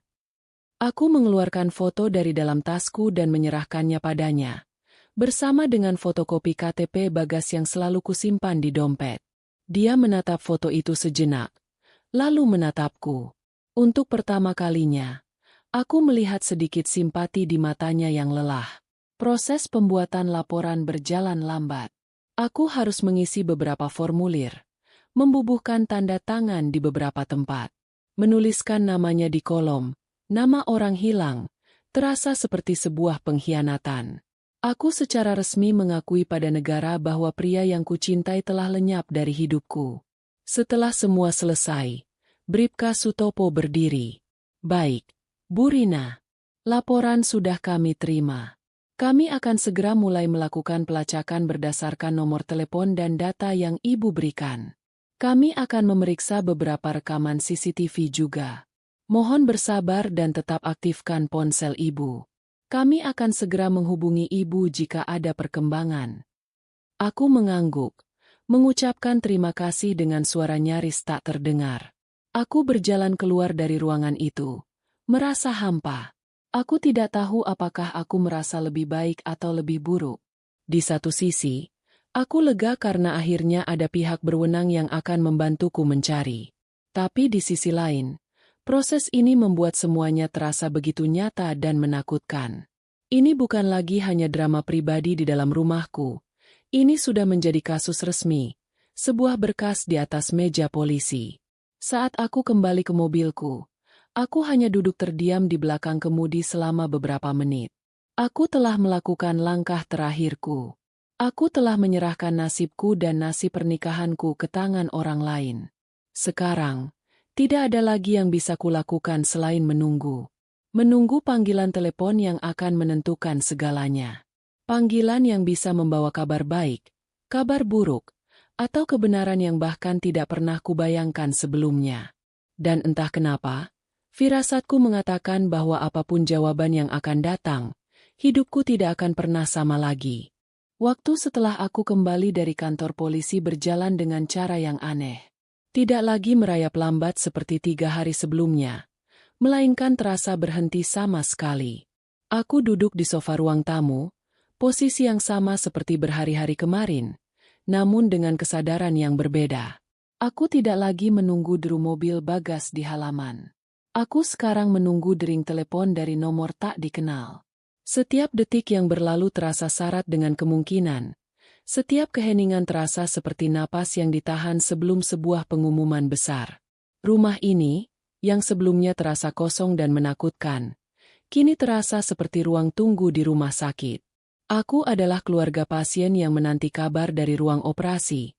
Aku mengeluarkan foto dari dalam tasku dan menyerahkannya padanya, bersama dengan fotokopi KTP Bagas yang selalu kusimpan di dompet. Dia menatap foto itu sejenak, lalu menatapku. Untuk pertama kalinya, aku melihat sedikit simpati di matanya yang lelah. Proses pembuatan laporan berjalan lambat. Aku harus mengisi beberapa formulir, membubuhkan tanda tangan di beberapa tempat, menuliskan namanya di kolom. Nama orang hilang, terasa seperti sebuah pengkhianatan. Aku secara resmi mengakui pada negara bahwa pria yang kucintai telah lenyap dari hidupku. Setelah semua selesai, Bribka Sutopo berdiri. Baik, Bu Rina. Laporan sudah kami terima. Kami akan segera mulai melakukan pelacakan berdasarkan nomor telepon dan data yang Ibu berikan. Kami akan memeriksa beberapa rekaman CCTV juga. Mohon bersabar dan tetap aktifkan ponsel Ibu. Kami akan segera menghubungi Ibu jika ada perkembangan. Aku mengangguk, mengucapkan terima kasih dengan suara nyaris tak terdengar. Aku berjalan keluar dari ruangan itu, merasa hampa. Aku tidak tahu apakah aku merasa lebih baik atau lebih buruk. Di satu sisi, aku lega karena akhirnya ada pihak berwenang yang akan membantuku mencari. Tapi di sisi lain, proses ini membuat semuanya terasa begitu nyata dan menakutkan. Ini bukan lagi hanya drama pribadi di dalam rumahku. Ini sudah menjadi kasus resmi, sebuah berkas di atas meja polisi. Saat aku kembali ke mobilku, aku hanya duduk terdiam di belakang kemudi selama beberapa menit. Aku telah melakukan langkah terakhirku. Aku telah menyerahkan nasibku dan nasib pernikahanku ke tangan orang lain. Sekarang, tidak ada lagi yang bisa kulakukan selain menunggu. Menunggu panggilan telepon yang akan menentukan segalanya. Panggilan yang bisa membawa kabar baik, kabar buruk, atau kebenaran yang bahkan tidak pernah kubayangkan sebelumnya. Dan entah kenapa, firasatku mengatakan bahwa apapun jawaban yang akan datang, hidupku tidak akan pernah sama lagi. Waktu setelah aku kembali dari kantor polisi berjalan dengan cara yang aneh. Tidak lagi merayap lambat seperti 3 hari sebelumnya, melainkan terasa berhenti sama sekali. Aku duduk di sofa ruang tamu, posisi yang sama seperti berhari-hari kemarin, namun dengan kesadaran yang berbeda. Aku tidak lagi menunggu deru mobil Bagas di halaman. Aku sekarang menunggu dering telepon dari nomor tak dikenal. Setiap detik yang berlalu terasa syarat dengan kemungkinan. Setiap keheningan terasa seperti napas yang ditahan sebelum sebuah pengumuman besar. Rumah ini, yang sebelumnya terasa kosong dan menakutkan, kini terasa seperti ruang tunggu di rumah sakit. Aku adalah keluarga pasien yang menanti kabar dari ruang operasi,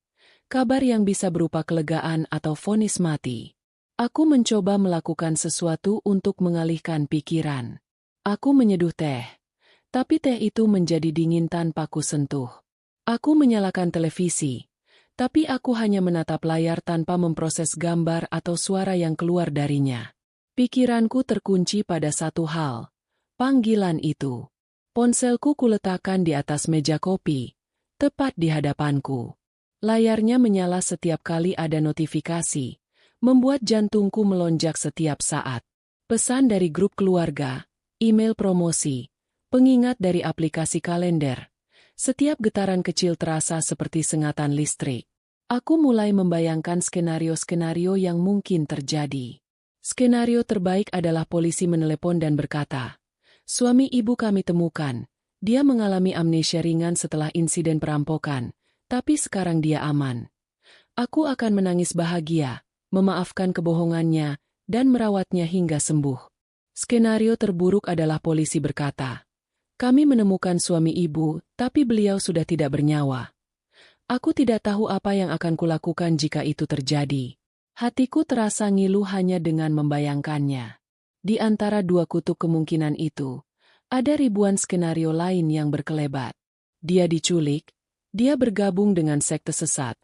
kabar yang bisa berupa kelegaan atau vonis mati. Aku mencoba melakukan sesuatu untuk mengalihkan pikiran. Aku menyeduh teh, tapi teh itu menjadi dingin tanpa ku sentuh. Aku menyalakan televisi, tapi aku hanya menatap layar tanpa memproses gambar atau suara yang keluar darinya. Pikiranku terkunci pada satu hal, panggilan itu. Ponselku kuletakkan di atas meja kopi, tepat di hadapanku. Layarnya menyala setiap kali ada notifikasi, membuat jantungku melonjak setiap saat. Pesan dari grup keluarga, email promosi, pengingat dari aplikasi kalender. Setiap getaran kecil terasa seperti sengatan listrik. Aku mulai membayangkan skenario-skenario yang mungkin terjadi. Skenario terbaik adalah polisi menelepon dan berkata, "Suami ibu kami temukan. Dia mengalami amnesia ringan setelah insiden perampokan, tapi sekarang dia aman." Aku akan menangis bahagia, memaafkan kebohongannya, dan merawatnya hingga sembuh. Skenario terburuk adalah polisi berkata, "Kami menemukan suami ibu, tapi beliau sudah tidak bernyawa." Aku tidak tahu apa yang akan kulakukan jika itu terjadi. Hatiku terasa ngilu hanya dengan membayangkannya. Di antara dua kutub kemungkinan itu, ada ribuan skenario lain yang berkelebat. Dia diculik, dia bergabung dengan sekte sesat,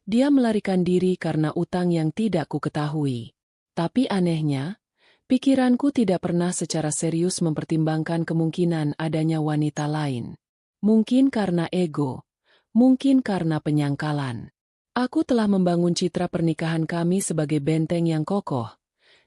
dia melarikan diri karena utang yang tidak kuketahui. Tapi anehnya, pikiranku tidak pernah secara serius mempertimbangkan kemungkinan adanya wanita lain. Mungkin karena ego, mungkin karena penyangkalan. Aku telah membangun citra pernikahan kami sebagai benteng yang kokoh,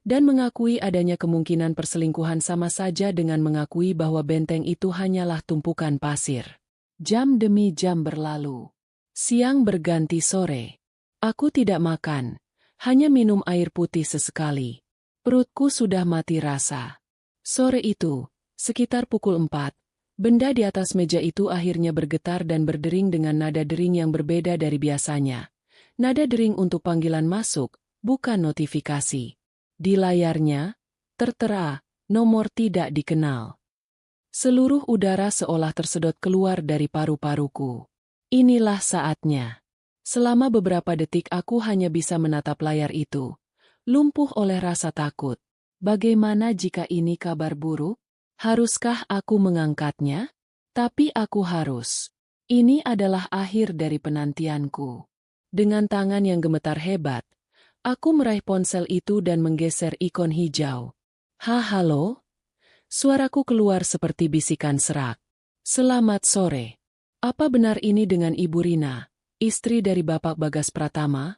dan mengakui adanya kemungkinan perselingkuhan sama saja dengan mengakui bahwa benteng itu hanyalah tumpukan pasir. Jam demi jam berlalu. Siang berganti sore. Aku tidak makan, hanya minum air putih sesekali. Perutku sudah mati rasa. Sore itu, sekitar pukul 4, benda di atas meja itu akhirnya bergetar dan berdering dengan nada dering yang berbeda dari biasanya. Nada dering untuk panggilan masuk, bukan notifikasi. Di layarnya, tertera, nomor tidak dikenal. Seluruh udara seolah tersedot keluar dari paru-paruku. Inilah saatnya. Selama beberapa detik aku hanya bisa menatap layar itu, lumpuh oleh rasa takut. Bagaimana jika ini kabar buruk? Haruskah aku mengangkatnya? Tapi aku harus. Ini adalah akhir dari penantianku. Dengan tangan yang gemetar hebat, aku meraih ponsel itu dan menggeser ikon hijau. Halo? Suaraku keluar seperti bisikan serak. Selamat sore. Apa benar ini dengan Ibu Rina, istri dari Bapak Bagas Pratama?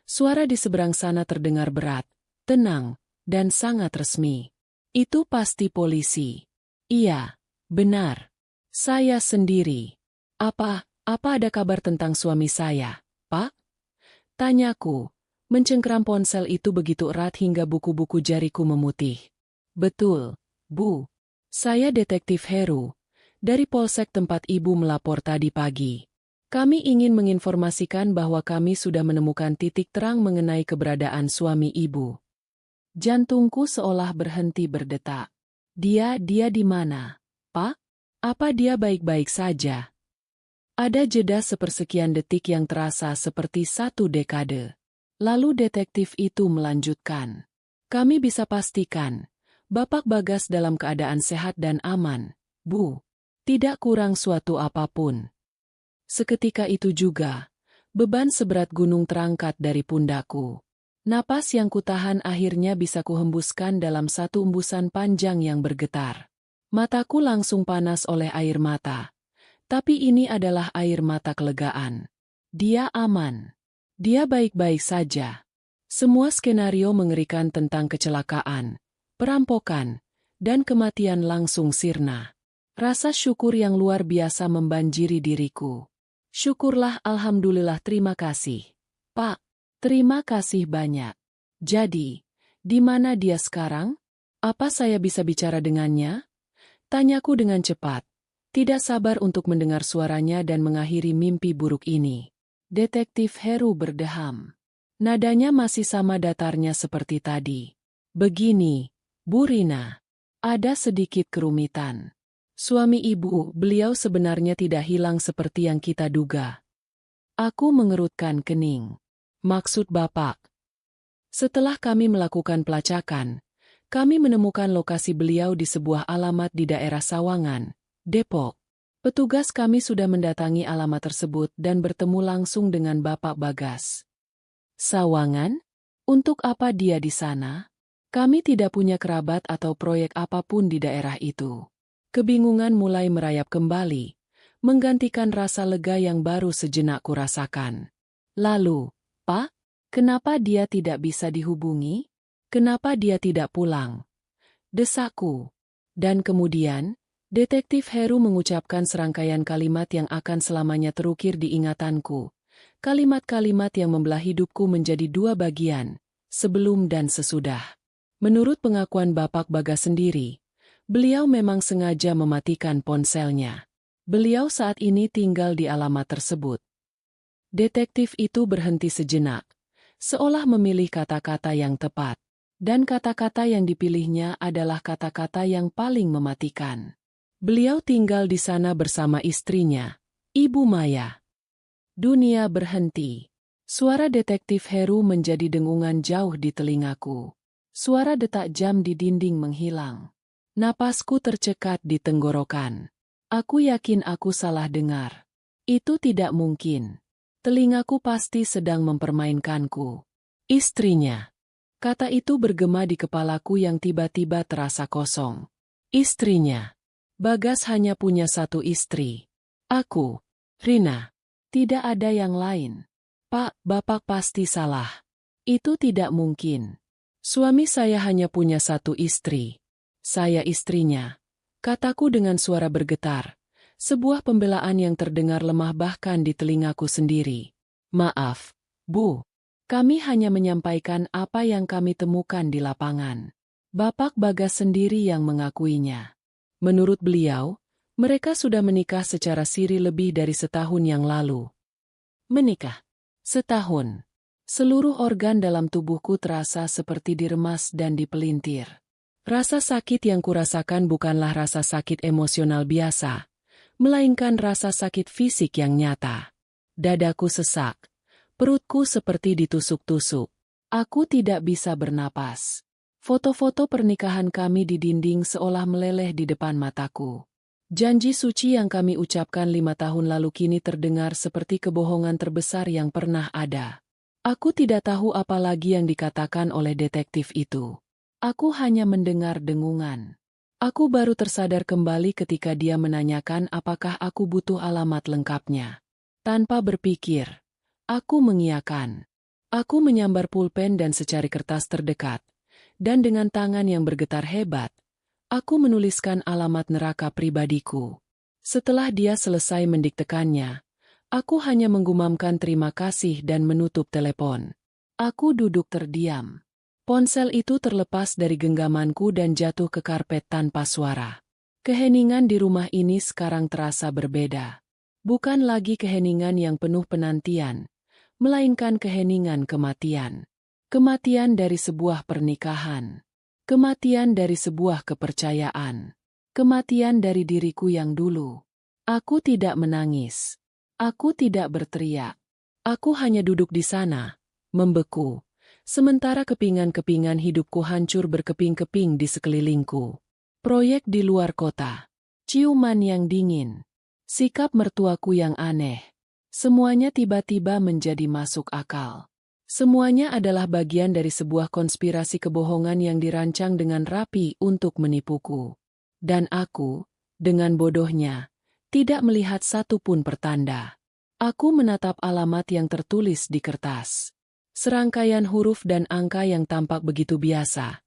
Suara di seberang sana terdengar berat, tenang, dan sangat resmi. Itu pasti polisi. Iya, benar. Saya sendiri. Apa ada kabar tentang suami saya, Pak? Tanyaku, mencengkeram ponsel itu begitu erat hingga buku-buku jariku memutih. Betul, Bu. Saya Detektif Heru, dari Polsek tempat Ibu melapor tadi pagi. Kami ingin menginformasikan bahwa kami sudah menemukan titik terang mengenai keberadaan suami Ibu. Jantungku seolah berhenti berdetak. Dia di mana, Pak? Apa dia baik-baik saja? Ada jeda sepersekian detik yang terasa seperti 1 dekade. Lalu detektif itu melanjutkan. Kami bisa pastikan, Bapak Bagas dalam keadaan sehat dan aman, Bu. Tidak kurang suatu apapun. Seketika itu juga, beban seberat gunung terangkat dari pundakku. Napas yang kutahan akhirnya bisa kuhembuskan dalam satu embusan panjang yang bergetar. Mataku langsung panas oleh air mata. Tapi ini adalah air mata kelegaan. Dia aman. Dia baik-baik saja. Semua skenario mengerikan tentang kecelakaan, perampokan, dan kematian langsung sirna. Rasa syukur yang luar biasa membanjiri diriku. Syukurlah, alhamdulillah, terima kasih. Pak, terima kasih banyak. Jadi, di mana dia sekarang? Apa saya bisa bicara dengannya? Tanyaku dengan cepat. Tidak sabar untuk mendengar suaranya dan mengakhiri mimpi buruk ini. Detektif Heru berdeham. Nadanya masih sama datarnya seperti tadi. Begini, Bu Rina. Ada sedikit kerumitan. Suami Ibu, beliau sebenarnya tidak hilang seperti yang kita duga. Aku mengerutkan kening. Maksud Bapak? Setelah kami melakukan pelacakan, kami menemukan lokasi beliau di sebuah alamat di daerah Sawangan, Depok. Petugas kami sudah mendatangi alamat tersebut dan bertemu langsung dengan Bapak Bagas. Sawangan? Untuk apa dia di sana? Kami tidak punya kerabat atau proyek apapun di daerah itu. Kebingungan mulai merayap kembali, menggantikan rasa lega yang baru sejenak kurasakan. Lalu, Pak, kenapa dia tidak bisa dihubungi? Kenapa dia tidak pulang? Desakku. Dan kemudian, Detektif Heru mengucapkan serangkaian kalimat yang akan selamanya terukir di ingatanku. Kalimat-kalimat yang membelah hidupku menjadi dua bagian, sebelum dan sesudah. Menurut pengakuan Bapak Bagas sendiri, beliau memang sengaja mematikan ponselnya. Beliau saat ini tinggal di alamat tersebut. Detektif itu berhenti sejenak, seolah memilih kata-kata yang tepat. Dan kata-kata yang dipilihnya adalah kata-kata yang paling mematikan. Beliau tinggal di sana bersama istrinya, Ibu Maya. Dunia berhenti. Suara detektif Heru menjadi dengungan jauh di telingaku. Suara detak jam di dinding menghilang. Napasku tercekat di tenggorokan. Aku yakin aku salah dengar. Itu tidak mungkin. Telingaku pasti sedang mempermainkanku. Istrinya. Kata itu bergema di kepalaku yang tiba-tiba terasa kosong. Istrinya. Bagas hanya punya satu istri. Aku. Rina. Tidak ada yang lain. Pak, Bapak pasti salah. Itu tidak mungkin. Suami saya hanya punya satu istri. Saya istrinya. Kataku dengan suara bergetar. Sebuah pembelaan yang terdengar lemah bahkan di telingaku sendiri. Maaf, Bu. Kami hanya menyampaikan apa yang kami temukan di lapangan. Bapak Bagas sendiri yang mengakuinya. Menurut beliau, mereka sudah menikah secara siri lebih dari setahun yang lalu. Menikah? Setahun. Seluruh organ dalam tubuhku terasa seperti diremas dan dipelintir. Rasa sakit yang kurasakan bukanlah rasa sakit emosional biasa, melainkan rasa sakit fisik yang nyata. Dadaku sesak. Perutku seperti ditusuk-tusuk. Aku tidak bisa bernapas. Foto-foto pernikahan kami di dinding seolah meleleh di depan mataku. Janji suci yang kami ucapkan 5 tahun lalu kini terdengar seperti kebohongan terbesar yang pernah ada. Aku tidak tahu apa lagi yang dikatakan oleh detektif itu. Aku hanya mendengar dengungan. Aku baru tersadar kembali ketika dia menanyakan apakah aku butuh alamat lengkapnya. Tanpa berpikir, aku mengiyakan. Aku menyambar pulpen dan secari kertas terdekat. Dan dengan tangan yang bergetar hebat, aku menuliskan alamat neraka pribadiku. Setelah dia selesai mendiktekannya, aku hanya menggumamkan terima kasih dan menutup telepon. Aku duduk terdiam. Ponsel itu terlepas dari genggamanku dan jatuh ke karpet tanpa suara. Keheningan di rumah ini sekarang terasa berbeda. Bukan lagi keheningan yang penuh penantian, melainkan keheningan kematian. Kematian dari sebuah pernikahan. Kematian dari sebuah kepercayaan. Kematian dari diriku yang dulu. Aku tidak menangis. Aku tidak berteriak. Aku hanya duduk di sana, membeku. Sementara kepingan-kepingan hidupku hancur berkeping-keping di sekelilingku. Proyek di luar kota. Ciuman yang dingin. Sikap mertuaku yang aneh. Semuanya tiba-tiba menjadi masuk akal. Semuanya adalah bagian dari sebuah konspirasi kebohongan yang dirancang dengan rapi untuk menipuku. Dan aku, dengan bodohnya, tidak melihat satupun pertanda. Aku menatap alamat yang tertulis di kertas. Serangkaian huruf dan angka yang tampak begitu biasa,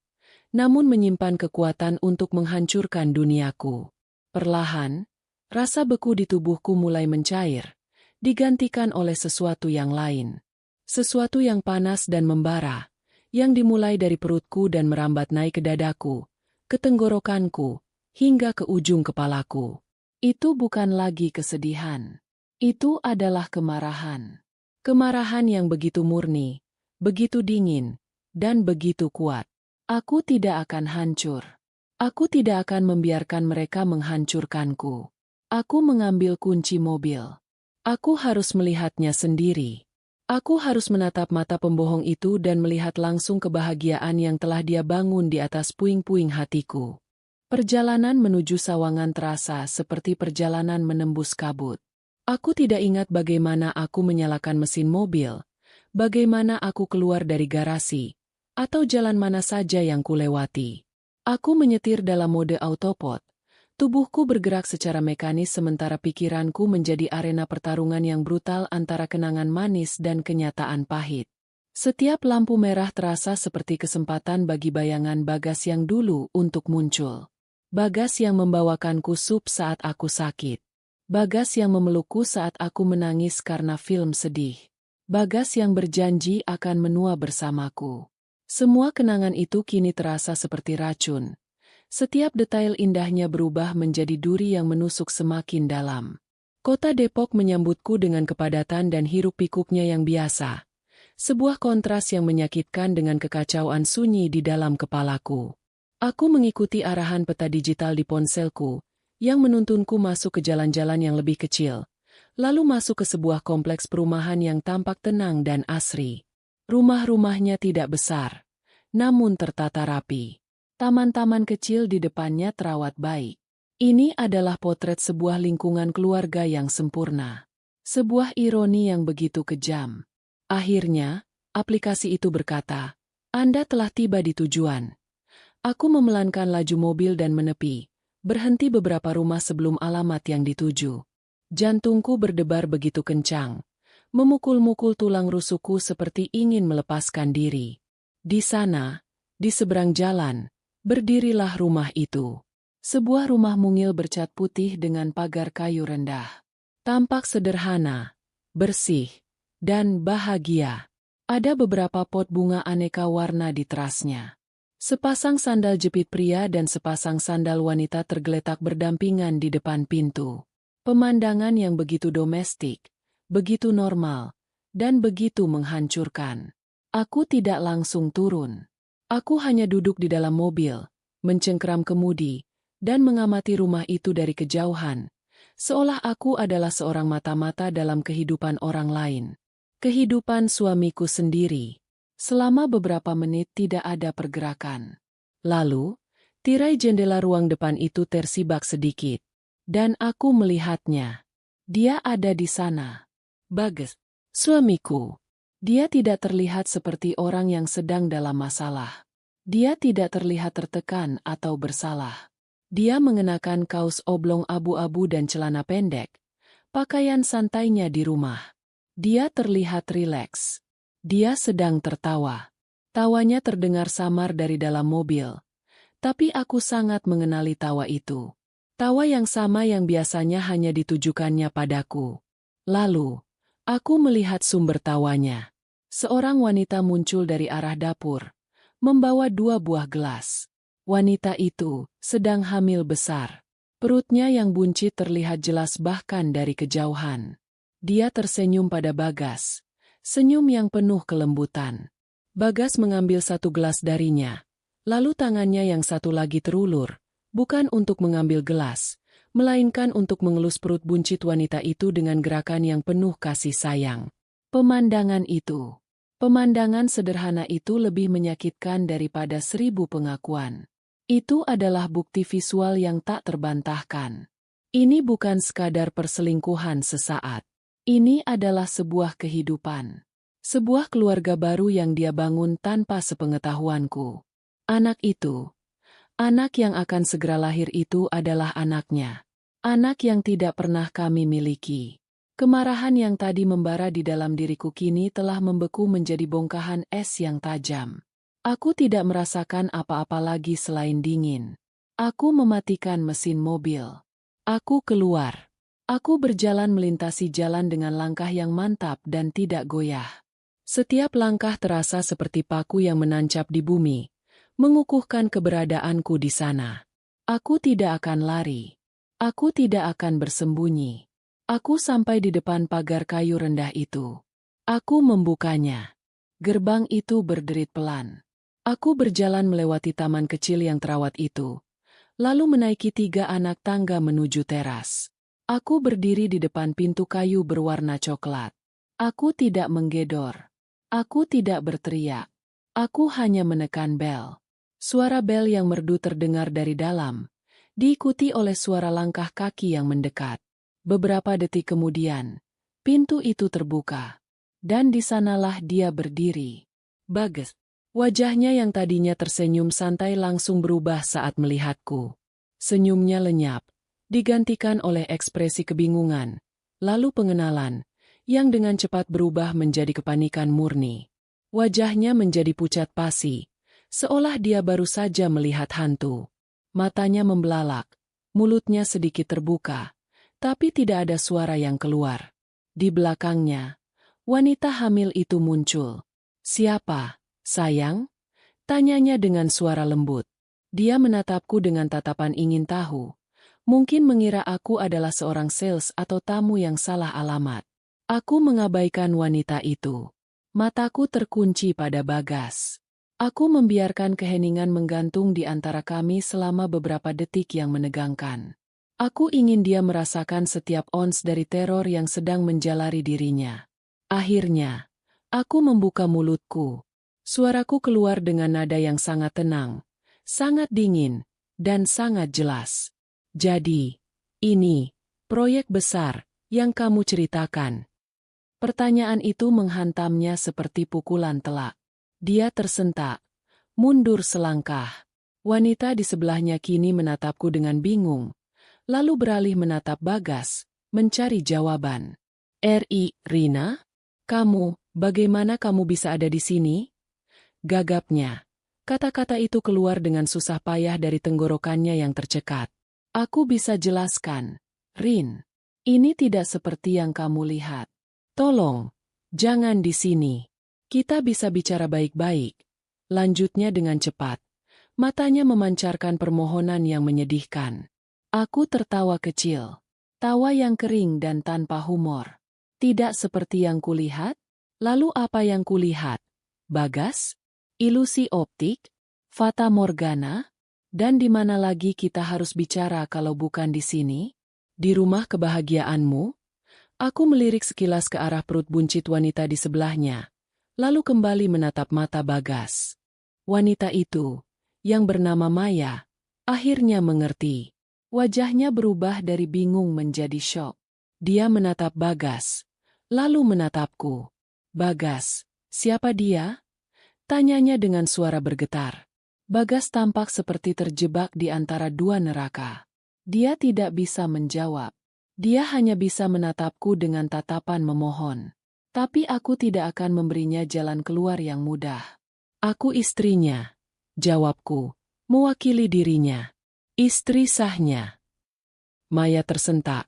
namun menyimpan kekuatan untuk menghancurkan duniaku. Perlahan, rasa beku di tubuhku mulai mencair, digantikan oleh sesuatu yang lain. Sesuatu yang panas dan membara, yang dimulai dari perutku dan merambat naik ke dadaku, ke tenggorokanku, hingga ke ujung kepalaku. Itu bukan lagi kesedihan. Itu adalah kemarahan. Kemarahan yang begitu murni, begitu dingin, dan begitu kuat. Aku tidak akan hancur. Aku tidak akan membiarkan mereka menghancurkanku. Aku mengambil kunci mobil. Aku harus melihatnya sendiri. Aku harus menatap mata pembohong itu dan melihat langsung kebahagiaan yang telah dia bangun di atas puing-puing hatiku. Perjalanan menuju Sawangan terasa seperti perjalanan menembus kabut. Aku tidak ingat bagaimana aku menyalakan mesin mobil, bagaimana aku keluar dari garasi, atau jalan mana saja yang kulewati. Aku menyetir dalam mode autopilot. Tubuhku bergerak secara mekanis sementara pikiranku menjadi arena pertarungan yang brutal antara kenangan manis dan kenyataan pahit. Setiap lampu merah terasa seperti kesempatan bagi bayangan Bagas yang dulu untuk muncul. Bagas yang membawakanku sup saat aku sakit. Bagas yang memelukku saat aku menangis karena film sedih. Bagas yang berjanji akan menua bersamaku. Semua kenangan itu kini terasa seperti racun. Setiap detail indahnya berubah menjadi duri yang menusuk semakin dalam. Kota Depok menyambutku dengan kepadatan dan hiruk-pikuknya yang biasa. Sebuah kontras yang menyakitkan dengan kekacauan sunyi di dalam kepalaku. Aku mengikuti arahan peta digital di ponselku, yang menuntunku masuk ke jalan-jalan yang lebih kecil, lalu masuk ke sebuah kompleks perumahan yang tampak tenang dan asri. Rumah-rumahnya tidak besar, namun tertata rapi. Taman-taman kecil di depannya terawat baik. Ini adalah potret sebuah lingkungan keluarga yang sempurna. Sebuah ironi yang begitu kejam. Akhirnya, aplikasi itu berkata, "Anda telah tiba di tujuan." Aku memelankan laju mobil dan menepi, berhenti beberapa rumah sebelum alamat yang dituju. Jantungku berdebar begitu kencang, memukul-mukul tulang rusukku seperti ingin melepaskan diri. Di sana, di seberang jalan, berdirilah rumah itu. Sebuah rumah mungil bercat putih dengan pagar kayu rendah. Tampak sederhana, bersih, dan bahagia. Ada beberapa pot bunga aneka warna di terasnya. Sepasang sandal jepit pria dan sepasang sandal wanita tergeletak berdampingan di depan pintu. Pemandangan yang begitu domestik, begitu normal, dan begitu menghancurkan. Aku tidak langsung turun. Aku hanya duduk di dalam mobil, mencengkeram kemudi, dan mengamati rumah itu dari kejauhan, seolah aku adalah seorang mata-mata dalam kehidupan orang lain. Kehidupan suamiku sendiri. Selama beberapa menit tidak ada pergerakan. Lalu, tirai jendela ruang depan itu tersibak sedikit. Dan aku melihatnya. Dia ada di sana. Bagas, suamiku. Dia tidak terlihat seperti orang yang sedang dalam masalah. Dia tidak terlihat tertekan atau bersalah. Dia mengenakan kaos oblong abu-abu dan celana pendek. Pakaian santainya di rumah. Dia terlihat rileks. Dia sedang tertawa. Tawanya terdengar samar dari dalam mobil. Tapi aku sangat mengenali tawa itu. Tawa yang sama yang biasanya hanya ditujukannya padaku. Lalu, aku melihat sumber tawanya. Seorang wanita muncul dari arah dapur, membawa 2 buah gelas. Wanita itu sedang hamil besar. Perutnya yang buncit terlihat jelas bahkan dari kejauhan. Dia tersenyum pada Bagas. Senyum yang penuh kelembutan. Bagas mengambil 1 gelas darinya. Lalu tangannya yang satu lagi terulur, bukan untuk mengambil gelas, melainkan untuk mengelus perut buncit wanita itu dengan gerakan yang penuh kasih sayang. Pemandangan sederhana itu lebih menyakitkan daripada 1000 pengakuan. Itu adalah bukti visual yang tak terbantahkan. Ini bukan sekadar perselingkuhan sesaat. Ini adalah sebuah kehidupan. Sebuah keluarga baru yang dia bangun tanpa sepengetahuanku. Anak itu, anak yang akan segera lahir itu adalah anaknya. Anak yang tidak pernah kami miliki. Kemarahan yang tadi membara di dalam diriku kini telah membeku menjadi bongkahan es yang tajam. Aku tidak merasakan apa-apa lagi selain dingin. Aku mematikan mesin mobil. Aku keluar. Aku berjalan melintasi jalan dengan langkah yang mantap dan tidak goyah. Setiap langkah terasa seperti paku yang menancap di bumi, mengukuhkan keberadaanku di sana. Aku tidak akan lari. Aku tidak akan bersembunyi. Aku sampai di depan pagar kayu rendah itu. Aku membukanya. Gerbang itu berderit pelan. Aku berjalan melewati taman kecil yang terawat itu, lalu menaiki 3 anak tangga menuju teras. Aku berdiri di depan pintu kayu berwarna coklat. Aku tidak menggedor. Aku tidak berteriak. Aku hanya menekan bel. Suara bel yang merdu terdengar dari dalam, diikuti oleh suara langkah kaki yang mendekat. Beberapa detik kemudian, pintu itu terbuka. Dan di sanalah dia berdiri. Bagas. Wajahnya yang tadinya tersenyum santai langsung berubah saat melihatku. Senyumnya lenyap, digantikan oleh ekspresi kebingungan, lalu pengenalan, yang dengan cepat berubah menjadi kepanikan murni. Wajahnya menjadi pucat pasi, seolah dia baru saja melihat hantu. Matanya membelalak, mulutnya sedikit terbuka, tapi tidak ada suara yang keluar. Di belakangnya, wanita hamil itu muncul. "Siapa, sayang?" tanyanya dengan suara lembut. Dia menatapku dengan tatapan ingin tahu. Mungkin mengira aku adalah seorang sales atau tamu yang salah alamat. Aku mengabaikan wanita itu. Mataku terkunci pada Bagas. Aku membiarkan keheningan menggantung di antara kami selama beberapa detik yang menegangkan. Aku ingin dia merasakan setiap ons dari teror yang sedang menjalari dirinya. Akhirnya, aku membuka mulutku. Suaraku keluar dengan nada yang sangat tenang, sangat dingin, dan sangat jelas. "Jadi, ini proyek besar yang kamu ceritakan." Pertanyaan itu menghantamnya seperti pukulan telak. Dia tersentak, mundur selangkah. Wanita di sebelahnya kini menatapku dengan bingung, lalu beralih menatap Bagas, mencari jawaban. Rina? Bagaimana kamu bisa ada di sini?" Gagapnya. Kata-kata itu keluar dengan susah payah dari tenggorokannya yang tercekat. "Aku bisa jelaskan, Rin. Ini tidak seperti yang kamu lihat. Tolong, jangan di sini. Kita bisa bicara baik-baik." Lanjutnya dengan cepat. Matanya memancarkan permohonan yang menyedihkan. Aku tertawa kecil. Tawa yang kering dan tanpa humor. "Tidak seperti yang kulihat? Lalu apa yang kulihat, Bagas? Ilusi optik? Fata Morgana? Dan di mana lagi kita harus bicara kalau bukan di sini? Di rumah kebahagiaanmu?" Aku melirik sekilas ke arah perut buncit wanita di sebelahnya, lalu kembali menatap mata Bagas. Wanita itu, yang bernama Maya, akhirnya mengerti. Wajahnya berubah dari bingung menjadi syok. Dia menatap Bagas, lalu menatapku. "Bagas, siapa dia?" tanyanya dengan suara bergetar. Bagas tampak seperti terjebak di antara dua neraka. Dia tidak bisa menjawab. Dia hanya bisa menatapku dengan tatapan memohon. Tapi aku tidak akan memberinya jalan keluar yang mudah. "Aku istrinya," jawabku, mewakili dirinya. "Istri sahnya." Maya tersentak.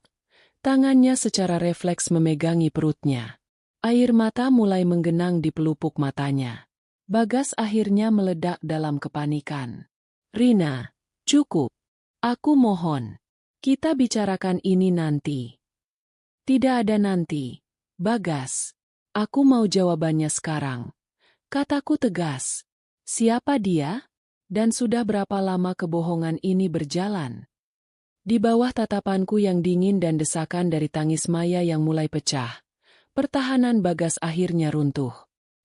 Tangannya secara refleks memegangi perutnya. Air mata mulai menggenang di pelupuk matanya. Bagas akhirnya meledak dalam kepanikan. "Rina, cukup. Aku mohon. Kita bicarakan ini nanti." "Tidak ada nanti, Bagas. Aku mau jawabannya sekarang," kataku tegas. "Siapa dia? Dan sudah berapa lama kebohongan ini berjalan?" Di bawah tatapanku yang dingin dan desakan dari tangis Maya yang mulai pecah, pertahanan Bagas akhirnya runtuh.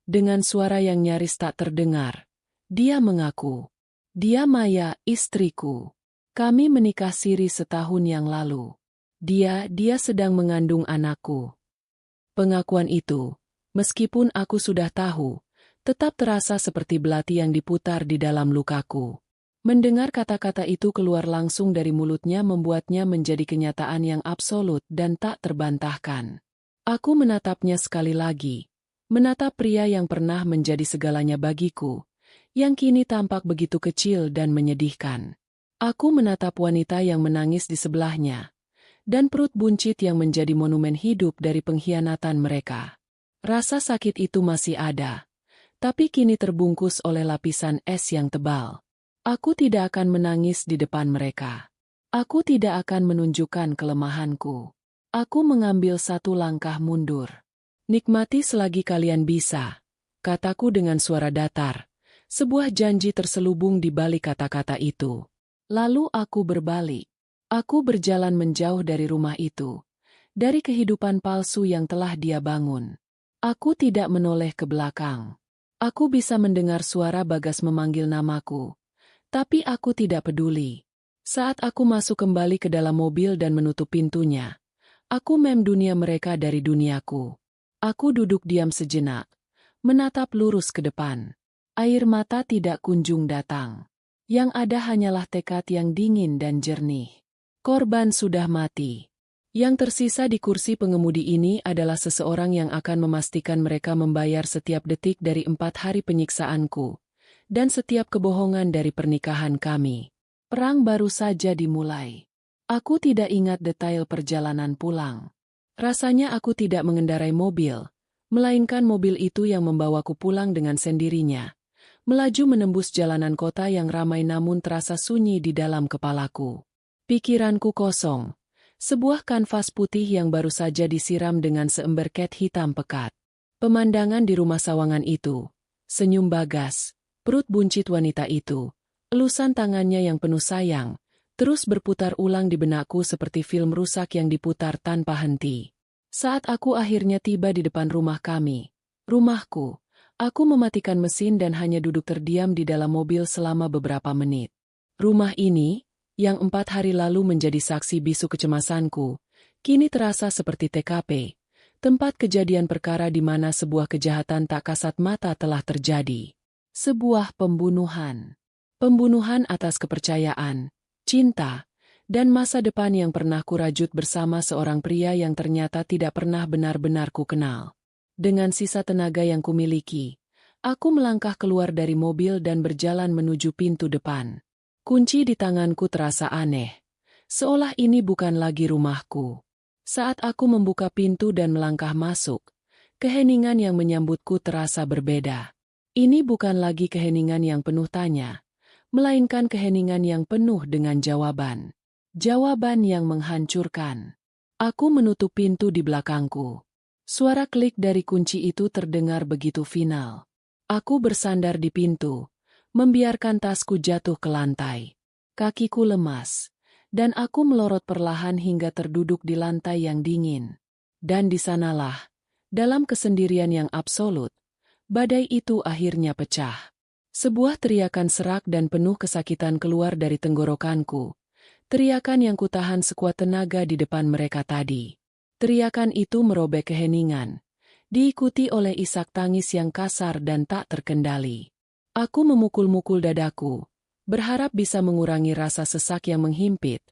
Dengan suara yang nyaris tak terdengar, dia mengaku, "Dia Maya, istriku. Kami menikah siri setahun yang lalu. Dia sedang mengandung anakku." Pengakuan itu, meskipun aku sudah tahu, tetap terasa seperti belati yang diputar di dalam lukaku. Mendengar kata-kata itu keluar langsung dari mulutnya membuatnya menjadi kenyataan yang absolut dan tak terbantahkan. Aku menatapnya sekali lagi. Menatap pria yang pernah menjadi segalanya bagiku, yang kini tampak begitu kecil dan menyedihkan. Aku menatap wanita yang menangis di sebelahnya, dan perut buncit yang menjadi monumen hidup dari pengkhianatan mereka. Rasa sakit itu masih ada, tapi kini terbungkus oleh lapisan es yang tebal. Aku tidak akan menangis di depan mereka. Aku tidak akan menunjukkan kelemahanku. Aku mengambil satu langkah mundur. "Nikmati selagi kalian bisa," kataku dengan suara datar. Sebuah janji terselubung di balik kata-kata itu. Lalu aku berbalik. Aku berjalan menjauh dari rumah itu, dari kehidupan palsu yang telah dia bangun. Aku tidak menoleh ke belakang. Aku bisa mendengar suara Bagas memanggil namaku, tapi aku tidak peduli. Saat aku masuk kembali ke dalam mobil dan menutup pintunya, aku dunia mereka dari duniaku. Aku duduk diam sejenak, menatap lurus ke depan. Air mata tidak kunjung datang. Yang ada hanyalah tekad yang dingin dan jernih. Korban sudah mati. Yang tersisa di kursi pengemudi ini adalah seseorang yang akan memastikan mereka membayar setiap detik dari 4 hari penyiksaanku, dan setiap kebohongan dari pernikahan kami. Perang baru saja dimulai. Aku tidak ingat detail perjalanan pulang. Rasanya aku tidak mengendarai mobil, melainkan mobil itu yang membawaku pulang dengan sendirinya. Melaju menembus jalanan kota yang ramai namun terasa sunyi di dalam kepalaku. Pikiranku kosong. Sebuah kanvas putih yang baru saja disiram dengan seember cat hitam pekat. Pemandangan di rumah sawangan itu. Senyum Bagas. Perut buncit wanita itu. Elusan tangannya yang penuh sayang. Terus berputar ulang di benakku seperti film rusak yang diputar tanpa henti. Saat aku akhirnya tiba di depan rumah kami. Rumahku. Aku mematikan mesin dan hanya duduk terdiam di dalam mobil selama beberapa menit. Rumah ini, yang 4 hari lalu menjadi saksi bisu kecemasanku, kini terasa seperti TKP, tempat kejadian perkara di mana sebuah kejahatan tak kasat mata telah terjadi. Sebuah pembunuhan. Pembunuhan atas kepercayaan, cinta, dan masa depan yang pernah kurajut bersama seorang pria yang ternyata tidak pernah benar-benar ku kenal. Dengan sisa tenaga yang kumiliki, aku melangkah keluar dari mobil dan berjalan menuju pintu depan. Kunci di tanganku terasa aneh, seolah ini bukan lagi rumahku. Saat aku membuka pintu dan melangkah masuk, keheningan yang menyambutku terasa berbeda. Ini bukan lagi keheningan yang penuh tanya, melainkan keheningan yang penuh dengan jawaban. Jawaban yang menghancurkan. Aku menutup pintu di belakangku. Suara klik dari kunci itu terdengar begitu final. Aku bersandar di pintu, membiarkan tasku jatuh ke lantai. Kakiku lemas, dan aku melorot perlahan hingga terduduk di lantai yang dingin. Dan di sanalah, dalam kesendirian yang absolut, badai itu akhirnya pecah. Sebuah teriakan serak dan penuh kesakitan keluar dari tenggorokanku. Teriakan yang kutahan sekuat tenaga di depan mereka tadi. Teriakan itu merobek keheningan, diikuti oleh isak tangis yang kasar dan tak terkendali. Aku memukul-mukul dadaku, berharap bisa mengurangi rasa sesak yang menghimpit,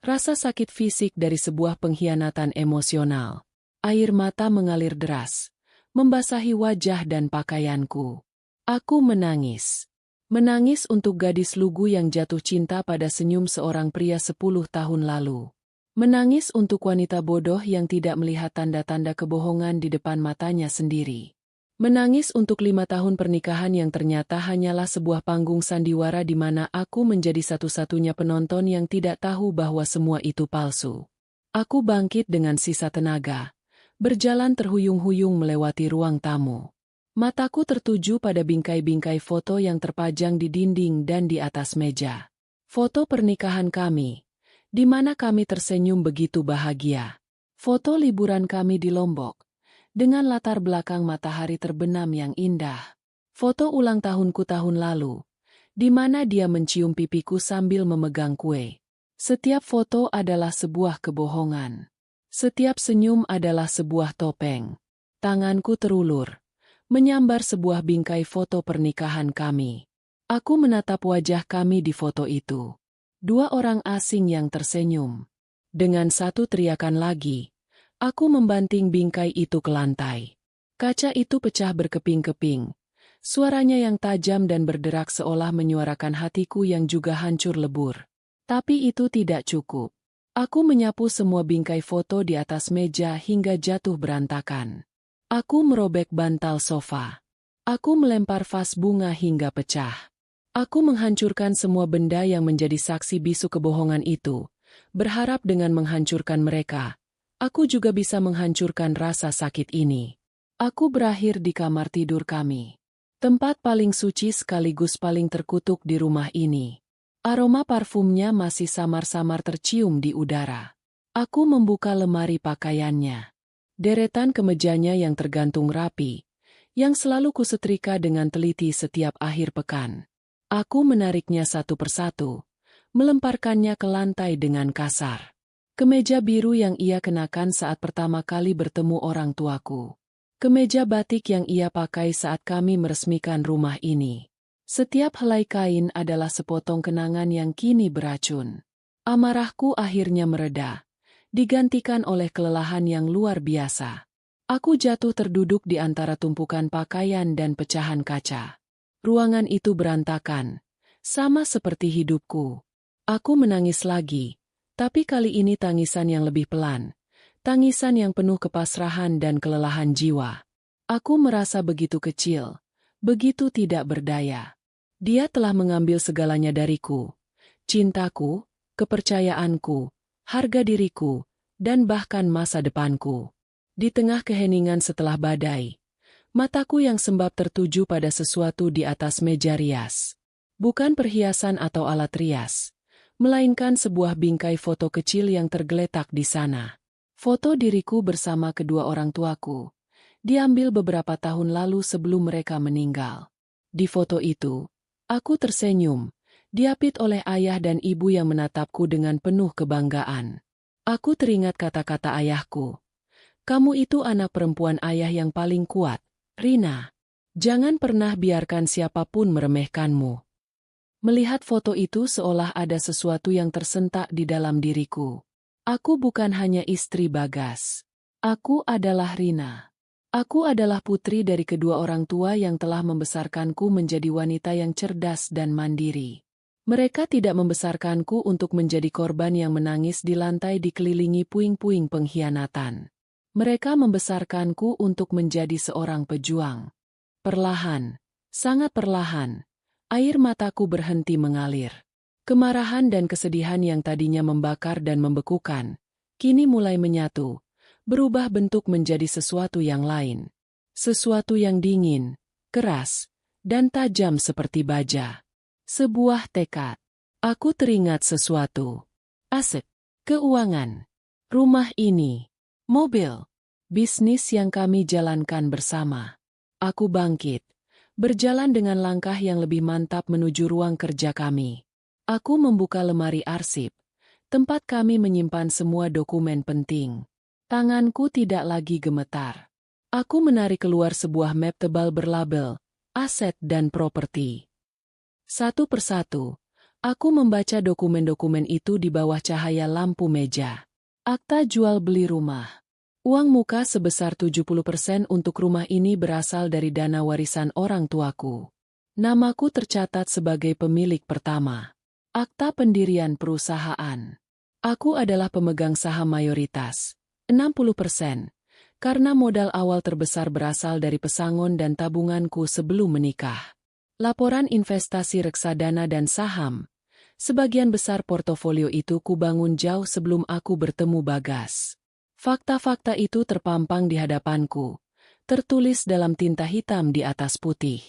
rasa sakit fisik dari sebuah pengkhianatan emosional. Air mata mengalir deras, membasahi wajah dan pakaianku. Aku menangis. Menangis untuk gadis lugu yang jatuh cinta pada senyum seorang pria 10 tahun lalu. Menangis untuk wanita bodoh yang tidak melihat tanda-tanda kebohongan di depan matanya sendiri. Menangis untuk 5 tahun pernikahan yang ternyata hanyalah sebuah panggung sandiwara di mana aku menjadi satu-satunya penonton yang tidak tahu bahwa semua itu palsu. Aku bangkit dengan sisa tenaga, berjalan terhuyung-huyung melewati ruang tamu. Mataku tertuju pada bingkai-bingkai foto yang terpajang di dinding dan di atas meja. Foto pernikahan kami, di mana kami tersenyum begitu bahagia. Foto liburan kami di Lombok, dengan latar belakang matahari terbenam yang indah. Foto ulang tahunku tahun lalu, di mana dia mencium pipiku sambil memegang kue. Setiap foto adalah sebuah kebohongan. Setiap senyum adalah sebuah topeng. Tanganku terulur, menyambar sebuah bingkai foto pernikahan kami. Aku menatap wajah kami di foto itu. 2 orang asing yang tersenyum. Dengan satu teriakan lagi, aku membanting bingkai itu ke lantai. Kaca itu pecah berkeping-keping. Suaranya yang tajam dan berderak seolah menyuarakan hatiku yang juga hancur lebur. Tapi itu tidak cukup. Aku menyapu semua bingkai foto di atas meja hingga jatuh berantakan. Aku merobek bantal sofa. Aku melempar vas bunga hingga pecah. Aku menghancurkan semua benda yang menjadi saksi bisu kebohongan itu, berharap dengan menghancurkan mereka, aku juga bisa menghancurkan rasa sakit ini. Aku berakhir di kamar tidur kami. Tempat paling suci sekaligus paling terkutuk di rumah ini. Aroma parfumnya masih samar-samar tercium di udara. Aku membuka lemari pakaiannya. Deretan kemejanya yang tergantung rapi, yang selalu kusetrika dengan teliti setiap akhir pekan. Aku menariknya satu persatu, melemparkannya ke lantai dengan kasar. Kemeja biru yang ia kenakan saat pertama kali bertemu orang tuaku. Kemeja batik yang ia pakai saat kami meresmikan rumah ini. Setiap helai kain adalah sepotong kenangan yang kini beracun. Amarahku akhirnya mereda, digantikan oleh kelelahan yang luar biasa. Aku jatuh terduduk di antara tumpukan pakaian dan pecahan kaca. Ruangan itu berantakan, sama seperti hidupku. Aku menangis lagi, tapi kali ini tangisan yang lebih pelan. Tangisan yang penuh kepasrahan dan kelelahan jiwa. Aku merasa begitu kecil, begitu tidak berdaya. Dia telah mengambil segalanya dariku. Cintaku, kepercayaanku, harga diriku, dan bahkan masa depanku. Di tengah keheningan setelah badai, mataku yang sembab tertuju pada sesuatu di atas meja rias. Bukan perhiasan atau alat rias, melainkan sebuah bingkai foto kecil yang tergeletak di sana. Foto diriku bersama kedua orang tuaku, diambil beberapa tahun lalu sebelum mereka meninggal. Di foto itu, aku tersenyum, diapit oleh ayah dan ibu yang menatapku dengan penuh kebanggaan. Aku teringat kata-kata ayahku. Kamu itu anak perempuan ayah yang paling kuat, Rina. Jangan pernah biarkan siapapun meremehkanmu. Melihat foto itu seolah ada sesuatu yang tersentak di dalam diriku. Aku bukan hanya istri Bagas. Aku adalah Rina. Aku adalah putri dari kedua orang tua yang telah membesarkanku menjadi wanita yang cerdas dan mandiri. Mereka tidak membesarkanku untuk menjadi korban yang menangis di lantai dikelilingi puing-puing pengkhianatan. Mereka membesarkanku untuk menjadi seorang pejuang. Perlahan, sangat perlahan, air mataku berhenti mengalir. Kemarahan dan kesedihan yang tadinya membakar dan membekukan, kini mulai menyatu, berubah bentuk menjadi sesuatu yang lain. Sesuatu yang dingin, keras, dan tajam seperti baja. Sebuah tekad. Aku teringat sesuatu. Aset, keuangan, rumah ini, mobil, bisnis yang kami jalankan bersama. Aku bangkit, berjalan dengan langkah yang lebih mantap menuju ruang kerja kami. Aku membuka lemari arsip, tempat kami menyimpan semua dokumen penting. Tanganku tidak lagi gemetar. Aku menarik keluar sebuah map tebal berlabel, aset dan properti. Satu persatu, aku membaca dokumen-dokumen itu di bawah cahaya lampu meja. Akta jual beli rumah. Uang muka sebesar 70% untuk rumah ini berasal dari dana warisan orang tuaku. Namaku tercatat sebagai pemilik pertama. Akta pendirian perusahaan. Aku adalah pemegang saham mayoritas, 60%, karena modal awal terbesar berasal dari pesangon dan tabunganku sebelum menikah. Laporan investasi reksadana dan saham. Sebagian besar portofolio itu kubangun jauh sebelum aku bertemu Bagas. Fakta-fakta itu terpampang di hadapanku, tertulis dalam tinta hitam di atas putih.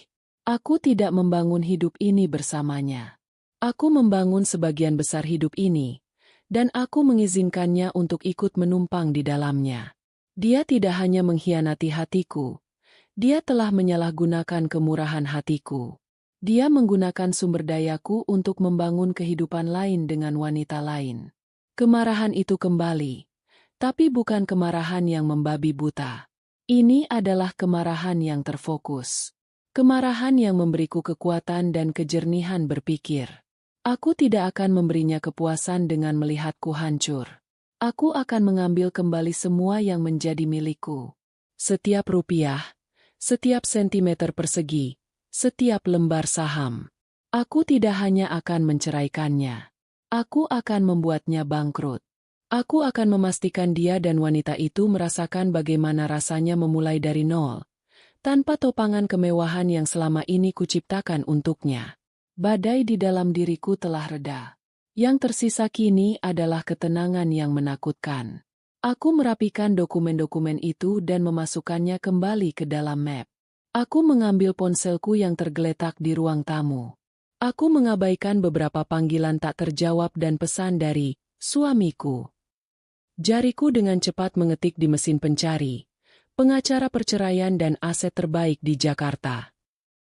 Aku tidak membangun hidup ini bersamanya. Aku membangun sebagian besar hidup ini, dan aku mengizinkannya untuk ikut menumpang di dalamnya. Dia tidak hanya mengkhianati hatiku, dia telah menyalahgunakan kemurahan hatiku. Dia menggunakan sumber dayaku untuk membangun kehidupan lain dengan wanita lain. Kemarahan itu kembali, tapi bukan kemarahan yang membabi buta. Ini adalah kemarahan yang terfokus. Kemarahan yang memberiku kekuatan dan kejernihan berpikir. Aku tidak akan memberinya kepuasan dengan melihatku hancur. Aku akan mengambil kembali semua yang menjadi milikku. Setiap rupiah, setiap sentimeter persegi, setiap lembar saham. Aku tidak hanya akan menceraikannya. Aku akan membuatnya bangkrut. Aku akan memastikan dia dan wanita itu merasakan bagaimana rasanya memulai dari nol, tanpa topangan kemewahan yang selama ini kuciptakan untuknya. Badai di dalam diriku telah reda. Yang tersisa kini adalah ketenangan yang menakutkan. Aku merapikan dokumen-dokumen itu dan memasukkannya kembali ke dalam map. Aku mengambil ponselku yang tergeletak di ruang tamu. Aku mengabaikan beberapa panggilan tak terjawab dan pesan dari suamiku. Jariku dengan cepat mengetik di mesin pencari. Pengacara perceraian dan aset terbaik di Jakarta.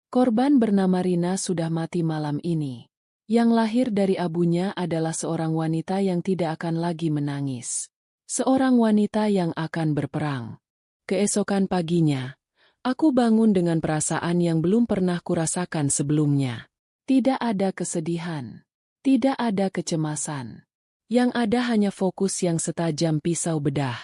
Korban bernama Rina sudah mati malam ini. Yang lahir dari abunya adalah seorang wanita yang tidak akan lagi menangis. Seorang wanita yang akan berperang. Keesokan paginya, aku bangun dengan perasaan yang belum pernah kurasakan sebelumnya. Tidak ada kesedihan. Tidak ada kecemasan. Yang ada hanya fokus yang setajam pisau bedah.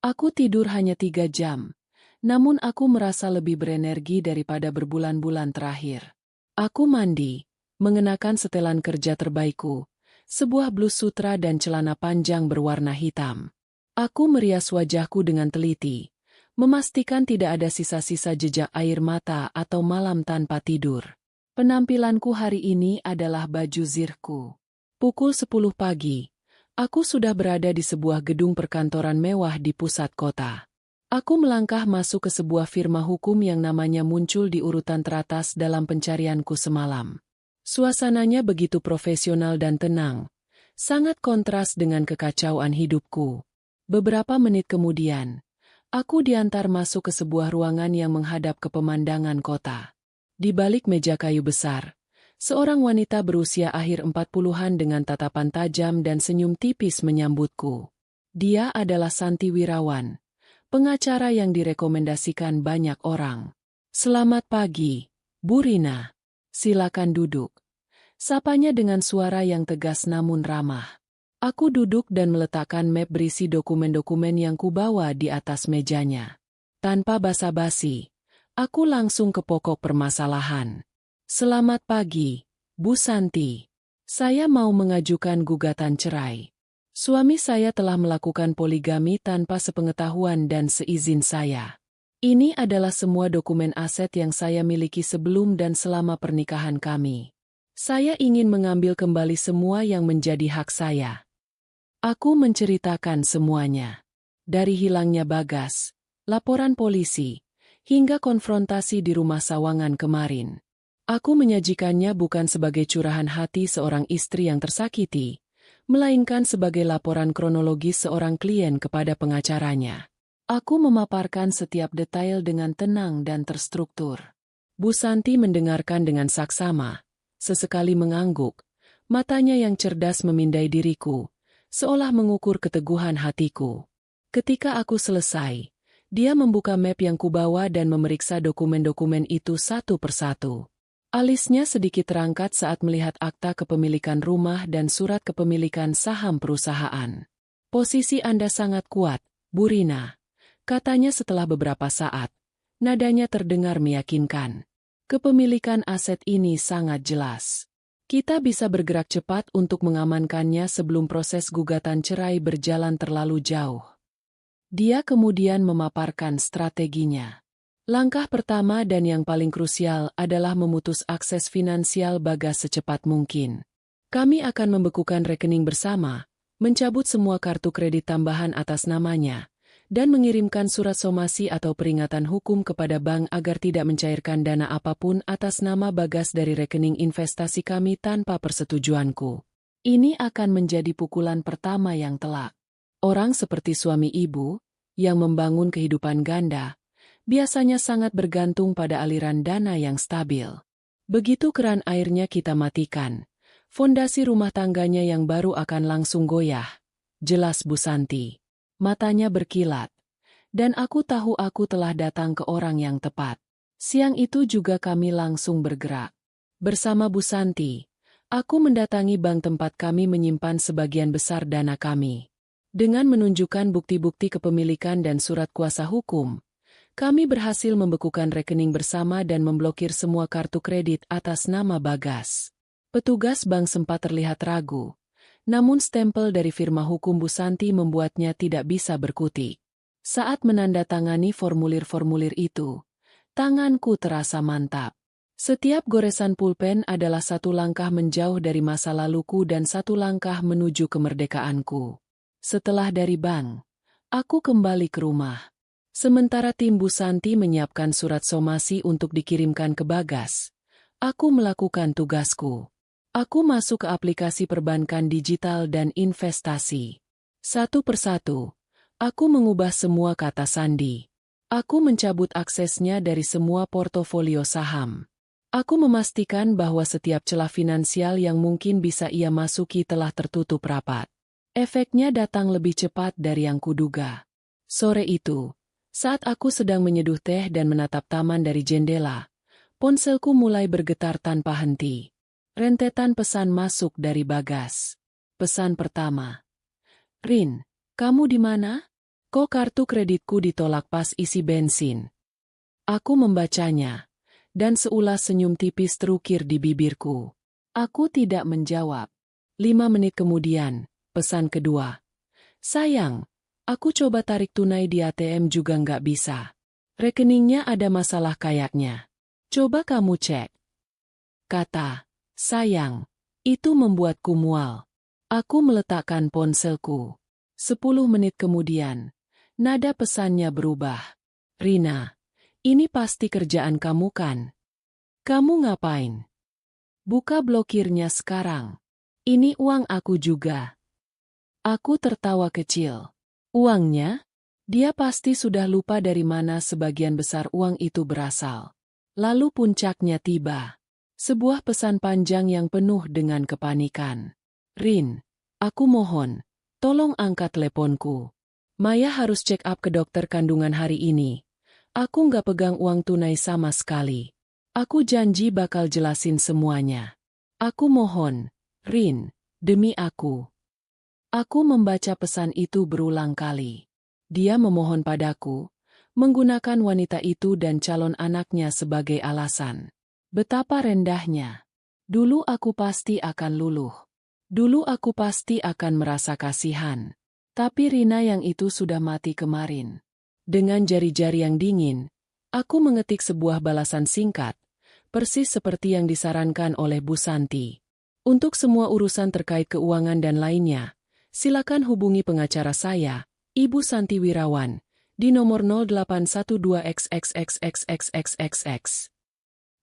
Aku tidur hanya 3 jam. Namun aku merasa lebih berenergi daripada berbulan-bulan terakhir. Aku mandi, mengenakan setelan kerja terbaikku, sebuah blus sutra dan celana panjang berwarna hitam. Aku merias wajahku dengan teliti, memastikan tidak ada sisa-sisa jejak air mata atau malam tanpa tidur. Penampilanku hari ini adalah baju zirhku. Pukul 10 pagi, aku sudah berada di sebuah gedung perkantoran mewah di pusat kota. Aku melangkah masuk ke sebuah firma hukum yang namanya muncul di urutan teratas dalam pencarianku semalam. Suasananya begitu profesional dan tenang, sangat kontras dengan kekacauan hidupku. Beberapa menit kemudian, aku diantar masuk ke sebuah ruangan yang menghadap ke pemandangan kota. Di balik meja kayu besar, seorang wanita berusia akhir 40-an dengan tatapan tajam dan senyum tipis menyambutku. Dia adalah Santi Wirawan, pengacara yang direkomendasikan banyak orang. "Selamat pagi, Bu Rina. Silakan duduk." Sapanya dengan suara yang tegas namun ramah. Aku duduk dan meletakkan map berisi dokumen-dokumen yang kubawa di atas mejanya. Tanpa basa-basi, aku langsung ke pokok permasalahan. "Selamat pagi, Bu Santi. Saya mau mengajukan gugatan cerai. Suami saya telah melakukan poligami tanpa sepengetahuan dan seizin saya. Ini adalah semua dokumen aset yang saya miliki sebelum dan selama pernikahan kami. Saya ingin mengambil kembali semua yang menjadi hak saya." Aku menceritakan semuanya. Dari hilangnya Bagas, laporan polisi, hingga konfrontasi di rumah Sawangan kemarin. Aku menyajikannya bukan sebagai curahan hati seorang istri yang tersakiti, melainkan sebagai laporan kronologis seorang klien kepada pengacaranya. Aku memaparkan setiap detail dengan tenang dan terstruktur. Bu Santi mendengarkan dengan saksama, sesekali mengangguk, matanya yang cerdas memindai diriku, seolah mengukur keteguhan hatiku. Ketika aku selesai, dia membuka map yang kubawa dan memeriksa dokumen-dokumen itu satu persatu. Alisnya sedikit terangkat saat melihat akta kepemilikan rumah dan surat kepemilikan saham perusahaan. "Posisi Anda sangat kuat, Bu Rina," katanya setelah beberapa saat. Nadanya terdengar meyakinkan. "Kepemilikan aset ini sangat jelas. Kita bisa bergerak cepat untuk mengamankannya sebelum proses gugatan cerai berjalan terlalu jauh." Dia kemudian memaparkan strateginya. Langkah pertama dan yang paling krusial adalah memutus akses finansial Bagas secepat mungkin. Kami akan membekukan rekening bersama, mencabut semua kartu kredit tambahan atas namanya, dan mengirimkan surat somasi atau peringatan hukum kepada bank agar tidak mencairkan dana apapun atas nama Bagas dari rekening investasi kami tanpa persetujuanku. Ini akan menjadi pukulan pertama yang telak. Orang seperti suami ibu, yang membangun kehidupan ganda, biasanya sangat bergantung pada aliran dana yang stabil. Begitu keran airnya kita matikan, fondasi rumah tangganya yang baru akan langsung goyah. Jelas Bu Santi. Matanya berkilat. Dan aku tahu aku telah datang ke orang yang tepat. Siang itu juga kami langsung bergerak. Bersama Bu Santi, aku mendatangi bank tempat kami menyimpan sebagian besar dana kami. Dengan menunjukkan bukti-bukti kepemilikan dan surat kuasa hukum, kami berhasil membekukan rekening bersama dan memblokir semua kartu kredit atas nama Bagas. Petugas bank sempat terlihat ragu, namun stempel dari firma hukum Bu Santi membuatnya tidak bisa berkutik. Saat menandatangani formulir-formulir itu, tanganku terasa mantap. Setiap goresan pulpen adalah satu langkah menjauh dari masa laluku dan satu langkah menuju kemerdekaanku. Setelah dari bank, aku kembali ke rumah. Sementara tim Bu Santi menyiapkan surat somasi untuk dikirimkan ke Bagas, aku melakukan tugasku. Aku masuk ke aplikasi perbankan digital dan investasi. Satu persatu, aku mengubah semua kata sandi. Aku mencabut aksesnya dari semua portofolio saham. Aku memastikan bahwa setiap celah finansial yang mungkin bisa ia masuki telah tertutup rapat. Efeknya datang lebih cepat dari yang kuduga. Sore itu, saat aku sedang menyeduh teh dan menatap taman dari jendela, ponselku mulai bergetar tanpa henti. Rentetan pesan masuk dari Bagas. Pesan pertama. "Rin, kamu di mana? Kok kartu kreditku ditolak pas isi bensin?" Aku membacanya, dan seulas senyum tipis terukir di bibirku. Aku tidak menjawab. 5 menit kemudian, pesan kedua. Sayang, aku coba tarik tunai di ATM juga nggak bisa. Rekeningnya ada masalah kayaknya. Coba kamu cek. Kata, sayang, itu membuatku mual. Aku meletakkan ponselku. 10 menit kemudian, nada pesannya berubah. Rina, ini pasti kerjaan kamu kan? Kamu ngapain? Buka blokirnya sekarang. Ini uang aku juga. Aku tertawa kecil. Uangnya? Dia pasti sudah lupa dari mana sebagian besar uang itu berasal. Lalu puncaknya tiba. Sebuah pesan panjang yang penuh dengan kepanikan. Rin, aku mohon, tolong angkat teleponku. Maya harus check up ke dokter kandungan hari ini. Aku nggak pegang uang tunai sama sekali. Aku janji bakal jelasin semuanya. Aku mohon, Rin, demi aku. Aku membaca pesan itu berulang kali. Dia memohon padaku, menggunakan wanita itu dan calon anaknya sebagai alasan. Betapa rendahnya. Dulu aku pasti akan luluh. Dulu aku pasti akan merasa kasihan. Tapi Rina yang itu sudah mati kemarin. Dengan jari-jari yang dingin, aku mengetik sebuah balasan singkat, persis seperti yang disarankan oleh Bu Santi. Untuk semua urusan terkait keuangan dan lainnya, silakan hubungi pengacara saya, Ibu Santi Wirawan, di nomor 0812XXXXXXXX.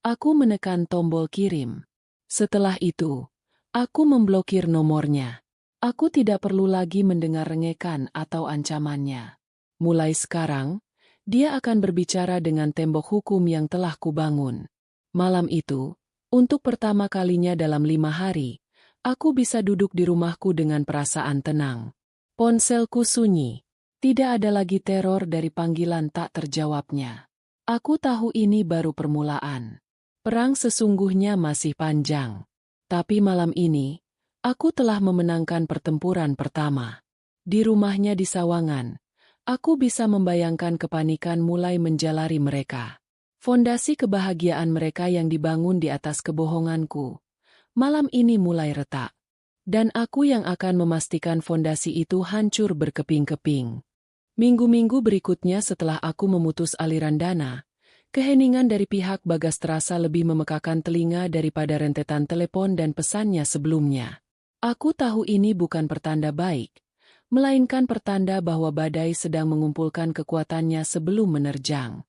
Aku menekan tombol kirim. Setelah itu, aku memblokir nomornya. Aku tidak perlu lagi mendengar rengekan atau ancamannya. Mulai sekarang, dia akan berbicara dengan tembok hukum yang telah kubangun. Malam itu, untuk pertama kalinya dalam 5 hari, aku bisa duduk di rumahku dengan perasaan tenang. Ponselku sunyi. Tidak ada lagi teror dari panggilan tak terjawabnya. Aku tahu ini baru permulaan. Perang sesungguhnya masih panjang. Tapi malam ini, aku telah memenangkan pertempuran pertama. Di rumahnya di Sawangan, aku bisa membayangkan kepanikan mulai menjalari mereka. Fondasi kebahagiaan mereka yang dibangun di atas kebohonganku. Malam ini mulai retak. Dan aku yang akan memastikan fondasi itu hancur berkeping-keping. Minggu-minggu berikutnya setelah aku memutus aliran dana, keheningan dari pihak Bagas terasa lebih memekakan telinga daripada rentetan telepon dan pesannya sebelumnya. Aku tahu ini bukan pertanda baik, melainkan pertanda bahwa badai sedang mengumpulkan kekuatannya sebelum menerjang.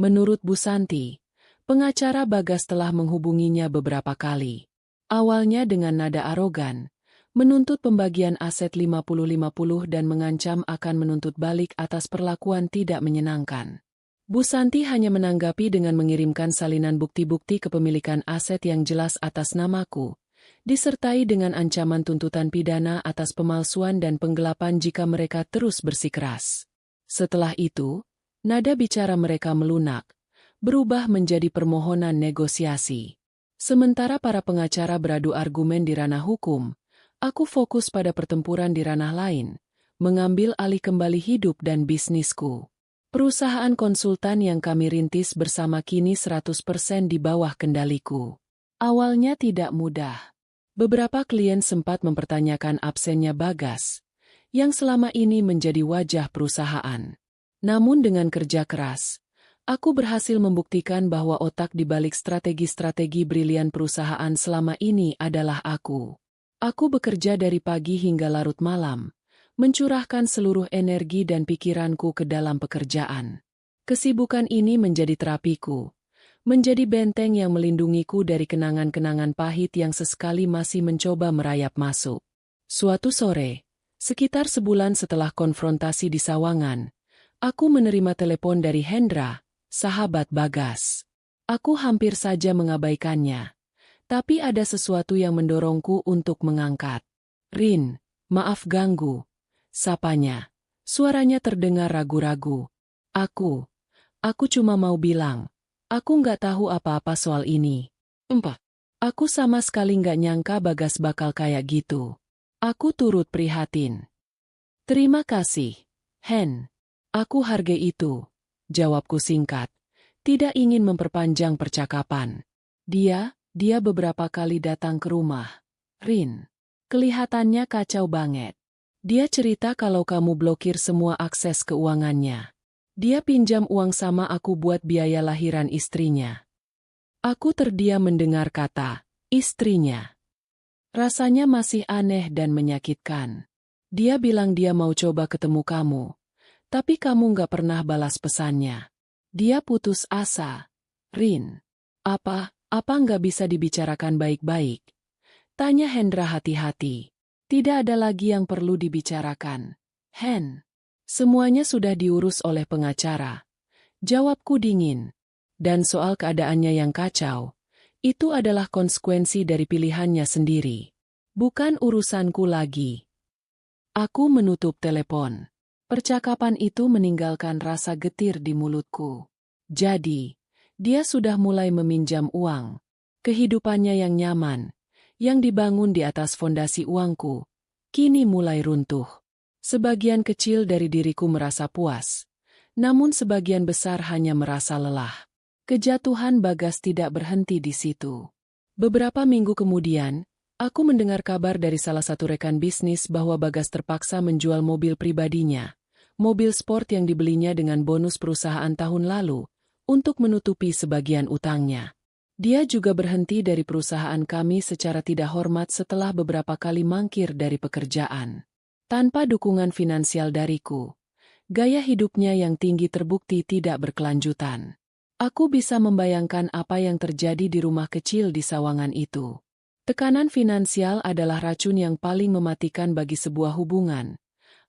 Menurut Bu Santi, pengacara Bagas telah menghubunginya beberapa kali. Awalnya dengan nada arogan, menuntut pembagian aset 50-50 dan mengancam akan menuntut balik atas perlakuan tidak menyenangkan. Bu Santi hanya menanggapi dengan mengirimkan salinan bukti-bukti kepemilikan aset yang jelas atas namaku, disertai dengan ancaman tuntutan pidana atas pemalsuan dan penggelapan jika mereka terus bersikeras. Setelah itu, nada bicara mereka melunak, berubah menjadi permohonan negosiasi. Sementara para pengacara beradu argumen di ranah hukum, aku fokus pada pertempuran di ranah lain, mengambil alih kembali hidup dan bisnisku. Perusahaan konsultan yang kami rintis bersama kini 100% di bawah kendaliku. Awalnya tidak mudah. Beberapa klien sempat mempertanyakan absennya Bagas, yang selama ini menjadi wajah perusahaan. Namun dengan kerja keras, aku berhasil membuktikan bahwa otak di balik strategi-strategi brilian perusahaan selama ini adalah aku. Aku bekerja dari pagi hingga larut malam, mencurahkan seluruh energi dan pikiranku ke dalam pekerjaan. Kesibukan ini menjadi terapiku, menjadi benteng yang melindungiku dari kenangan-kenangan pahit yang sesekali masih mencoba merayap masuk. Suatu sore, sekitar sebulan setelah konfrontasi di Sawangan, aku menerima telepon dari Hendra, sahabat Bagas. Aku hampir saja mengabaikannya, tapi ada sesuatu yang mendorongku untuk mengangkat. Rin, maaf ganggu. Sapanya. Suaranya terdengar ragu-ragu. Aku cuma mau bilang, aku nggak tahu apa-apa soal ini. Aku sama sekali nggak nyangka Bagas bakal kayak gitu. Aku turut prihatin. Terima kasih, Hen. Aku hargai itu. Jawabku singkat. Tidak ingin memperpanjang percakapan. Dia beberapa kali datang ke rumah. Rin. Kelihatannya kacau banget. Dia cerita kalau kamu blokir semua akses keuangannya. Dia pinjam uang sama aku buat biaya lahiran istrinya. Aku terdiam mendengar kata, istrinya. Rasanya masih aneh dan menyakitkan. Dia bilang dia mau coba ketemu kamu. Tapi kamu nggak pernah balas pesannya. Dia putus asa. Rin. Apa nggak bisa dibicarakan baik-baik? Tanya Hendra hati-hati. Tidak ada lagi yang perlu dibicarakan. Hen. Semuanya sudah diurus oleh pengacara. Jawabku dingin. Dan soal keadaannya yang kacau, itu adalah konsekuensi dari pilihannya sendiri. Bukan urusanku lagi. Aku menutup telepon. Percakapan itu meninggalkan rasa getir di mulutku. Jadi, dia sudah mulai meminjam uang. Kehidupannya yang nyaman, yang dibangun di atas fondasi uangku, kini mulai runtuh. Sebagian kecil dari diriku merasa puas, namun sebagian besar hanya merasa lelah. Kejatuhan Bagas tidak berhenti di situ. Beberapa minggu kemudian, aku mendengar kabar dari salah satu rekan bisnis bahwa Bagas terpaksa menjual mobil pribadinya, mobil sport yang dibelinya dengan bonus perusahaan tahun lalu, untuk menutupi sebagian utangnya. Dia juga berhenti dari perusahaan kami secara tidak hormat setelah beberapa kali mangkir dari pekerjaan. Tanpa dukungan finansial dariku, gaya hidupnya yang tinggi terbukti tidak berkelanjutan. Aku bisa membayangkan apa yang terjadi di rumah kecil di Sawangan itu. Tekanan finansial adalah racun yang paling mematikan bagi sebuah hubungan,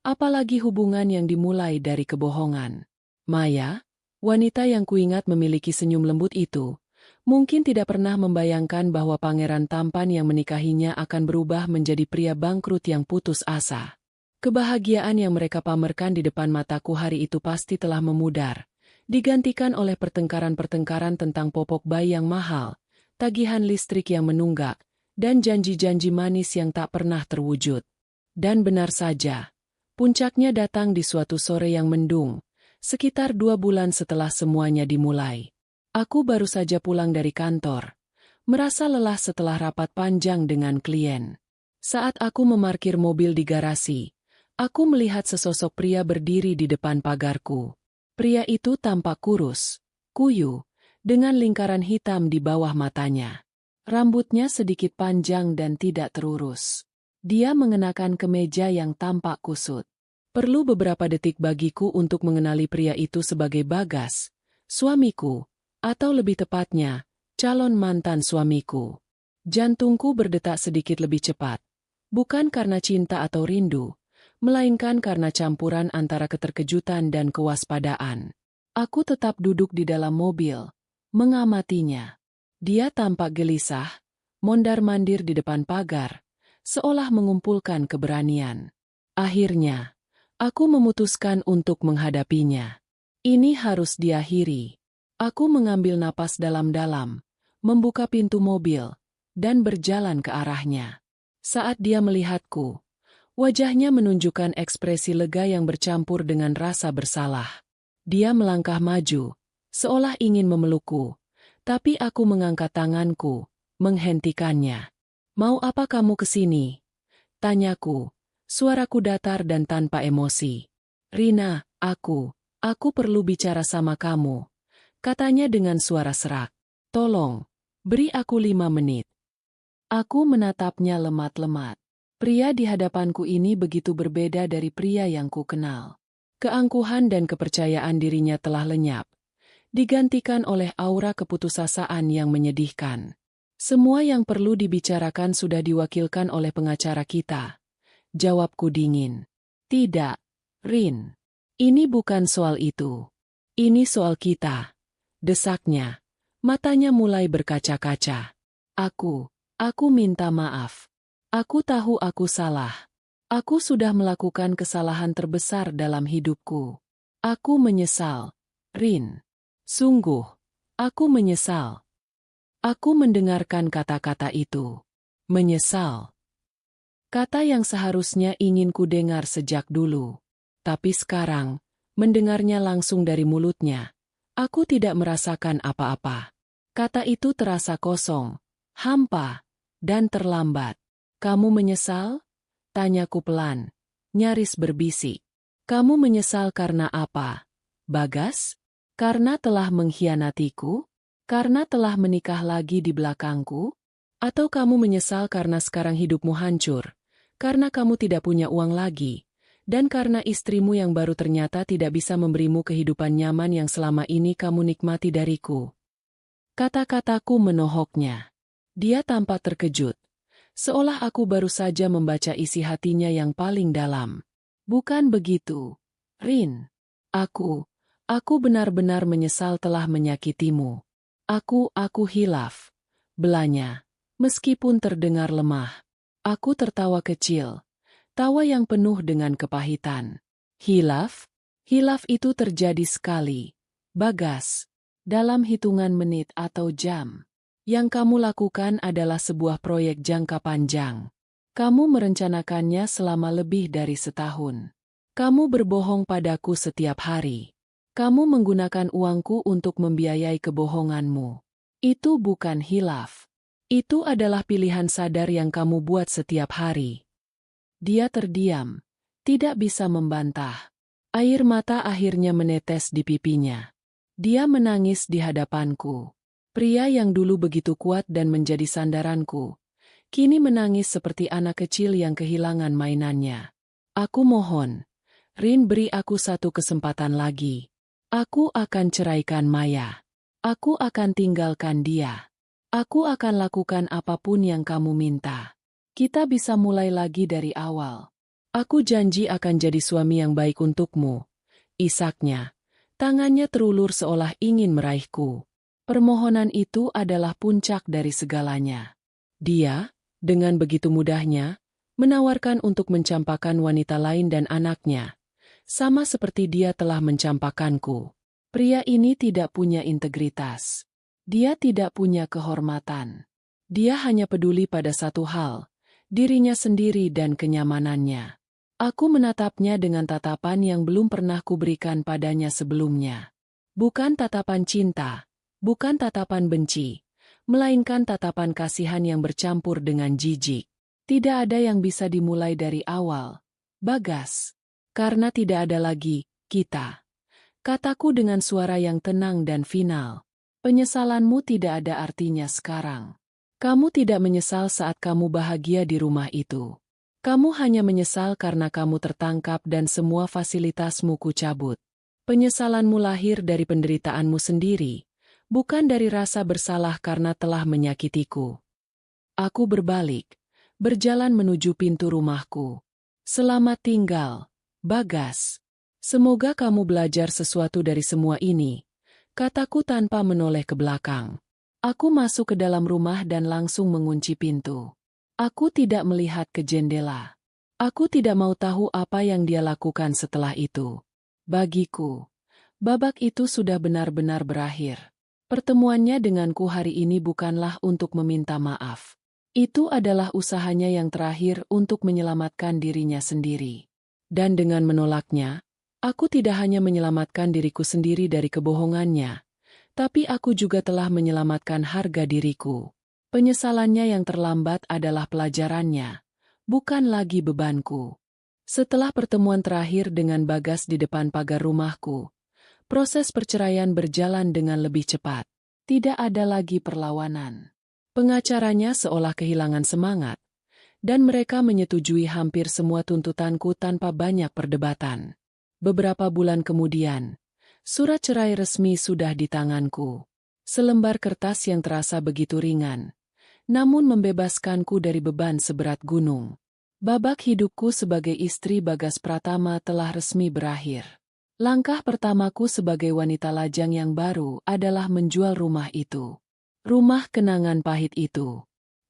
apalagi hubungan yang dimulai dari kebohongan. Maya, wanita yang kuingat memiliki senyum lembut itu, mungkin tidak pernah membayangkan bahwa pangeran tampan yang menikahinya akan berubah menjadi pria bangkrut yang putus asa. Kebahagiaan yang mereka pamerkan di depan mataku hari itu pasti telah memudar, digantikan oleh pertengkaran-pertengkaran tentang popok bayi yang mahal, tagihan listrik yang menunggak, dan janji-janji manis yang tak pernah terwujud. Dan benar saja, puncaknya datang di suatu sore yang mendung, sekitar 2 bulan setelah semuanya dimulai. Aku baru saja pulang dari kantor, merasa lelah setelah rapat panjang dengan klien. Saat aku memarkir mobil di garasi, aku melihat sesosok pria berdiri di depan pagarku. Pria itu tampak kurus, kuyu, dengan lingkaran hitam di bawah matanya. Rambutnya sedikit panjang dan tidak terurus. Dia mengenakan kemeja yang tampak kusut. Perlu beberapa detik bagiku untuk mengenali pria itu sebagai Bagas, suamiku, atau lebih tepatnya, calon mantan suamiku. Jantungku berdetak sedikit lebih cepat, bukan karena cinta atau rindu, melainkan karena campuran antara keterkejutan dan kewaspadaan. Aku tetap duduk di dalam mobil, mengamatinya. Dia tampak gelisah, mondar-mandir di depan pagar, seolah mengumpulkan keberanian. Akhirnya, aku memutuskan untuk menghadapinya. Ini harus diakhiri. Aku mengambil napas dalam-dalam, membuka pintu mobil, dan berjalan ke arahnya. Saat dia melihatku, wajahnya menunjukkan ekspresi lega yang bercampur dengan rasa bersalah. Dia melangkah maju, seolah ingin memelukku, tapi aku mengangkat tanganku, menghentikannya. "Mau apa kamu kesini?" tanyaku, suaraku datar dan tanpa emosi. "Rina, aku perlu bicara sama kamu," katanya dengan suara serak. "Tolong, beri aku 5 menit." Aku menatapnya lemat-lemat. Pria di hadapanku ini begitu berbeda dari pria yang ku kenal. Keangkuhan dan kepercayaan dirinya telah lenyap, digantikan oleh aura keputusasaan yang menyedihkan. Semua yang perlu dibicarakan sudah diwakilkan oleh pengacara kita. Jawabku dingin. "Tidak, Rin. Ini bukan soal itu. Ini soal kita." Desaknya. Matanya mulai berkaca-kaca. Aku minta maaf. Aku tahu aku salah. Aku sudah melakukan kesalahan terbesar dalam hidupku. Aku menyesal, Rin. Sungguh, aku menyesal. Aku mendengarkan kata-kata itu. Menyesal. Kata yang seharusnya ingin ku dengar sejak dulu. Tapi sekarang, mendengarnya langsung dari mulutnya, aku tidak merasakan apa-apa. Kata itu terasa kosong, hampa, dan terlambat. Kamu menyesal? Tanyaku pelan, nyaris berbisik. Kamu menyesal karena apa, Bagas? Karena telah mengkhianatiku? Karena telah menikah lagi di belakangku? Atau kamu menyesal karena sekarang hidupmu hancur? Karena kamu tidak punya uang lagi? Dan karena istrimu yang baru ternyata tidak bisa memberimu kehidupan nyaman yang selama ini kamu nikmati dariku? Kata-kataku menohoknya. Dia tampak terkejut, seolah aku baru saja membaca isi hatinya yang paling dalam. Bukan begitu, Rin. Aku benar-benar menyesal telah menyakitimu. Aku hilaf. Belanya, meskipun terdengar lemah. Aku tertawa kecil. Tawa yang penuh dengan kepahitan. Hilaf? Hilaf itu terjadi sekali, Bagas. Dalam hitungan menit atau jam. Yang kamu lakukan adalah sebuah proyek jangka panjang. Kamu merencanakannya selama lebih dari setahun. Kamu berbohong padaku setiap hari. Kamu menggunakan uangku untuk membiayai kebohonganmu. Itu bukan hilaf. Itu adalah pilihan sadar yang kamu buat setiap hari. Dia terdiam, tidak bisa membantah. Air mata akhirnya menetes di pipinya. Dia menangis di hadapanku. Pria yang dulu begitu kuat dan menjadi sandaranku, kini menangis seperti anak kecil yang kehilangan mainannya. Aku mohon, Rin, beri aku satu kesempatan lagi. Aku akan ceraikan Maya. Aku akan tinggalkan dia. Aku akan lakukan apapun yang kamu minta. Kita bisa mulai lagi dari awal. Aku janji akan jadi suami yang baik untukmu. Isaknya. Tangannya terulur seolah ingin meraihku. Permohonan itu adalah puncak dari segalanya. Dia, dengan begitu mudahnya, menawarkan untuk mencampakkan wanita lain dan anaknya. Sama seperti dia telah mencampakkanku. Pria ini tidak punya integritas. Dia tidak punya kehormatan. Dia hanya peduli pada satu hal, dirinya sendiri dan kenyamanannya. Aku menatapnya dengan tatapan yang belum pernah kuberikan padanya sebelumnya. Bukan tatapan cinta, bukan tatapan benci, melainkan tatapan kasihan yang bercampur dengan jijik. Tidak ada yang bisa dimulai dari awal, Bagas. Karena tidak ada lagi kita. Kataku dengan suara yang tenang dan final. Penyesalanmu tidak ada artinya sekarang. Kamu tidak menyesal saat kamu bahagia di rumah itu. Kamu hanya menyesal karena kamu tertangkap dan semua fasilitasmu kucabut. Penyesalanmu lahir dari penderitaanmu sendiri, bukan dari rasa bersalah karena telah menyakitiku. Aku berbalik, berjalan menuju pintu rumahku. Selamat tinggal, Bagas. Semoga kamu belajar sesuatu dari semua ini. Kataku tanpa menoleh ke belakang. Aku masuk ke dalam rumah dan langsung mengunci pintu. Aku tidak melihat ke jendela. Aku tidak mau tahu apa yang dia lakukan setelah itu. Bagiku, babak itu sudah benar-benar berakhir. Pertemuannya denganku hari ini bukanlah untuk meminta maaf. Itu adalah usahanya yang terakhir untuk menyelamatkan dirinya sendiri. Dan dengan menolaknya, aku tidak hanya menyelamatkan diriku sendiri dari kebohongannya, tapi aku juga telah menyelamatkan harga diriku. Penyesalannya yang terlambat adalah pelajarannya, bukan lagi bebanku. Setelah pertemuan terakhir dengan Bagas di depan pagar rumahku, proses perceraian berjalan dengan lebih cepat. Tidak ada lagi perlawanan. Pengacaranya seolah kehilangan semangat, dan mereka menyetujui hampir semua tuntutanku tanpa banyak perdebatan. Beberapa bulan kemudian, surat cerai resmi sudah di tanganku. Selembar kertas yang terasa begitu ringan, namun membebaskanku dari beban seberat gunung. Babak hidupku sebagai istri Bagas Pratama telah resmi berakhir. Langkah pertamaku sebagai wanita lajang yang baru adalah menjual rumah itu. Rumah kenangan pahit itu.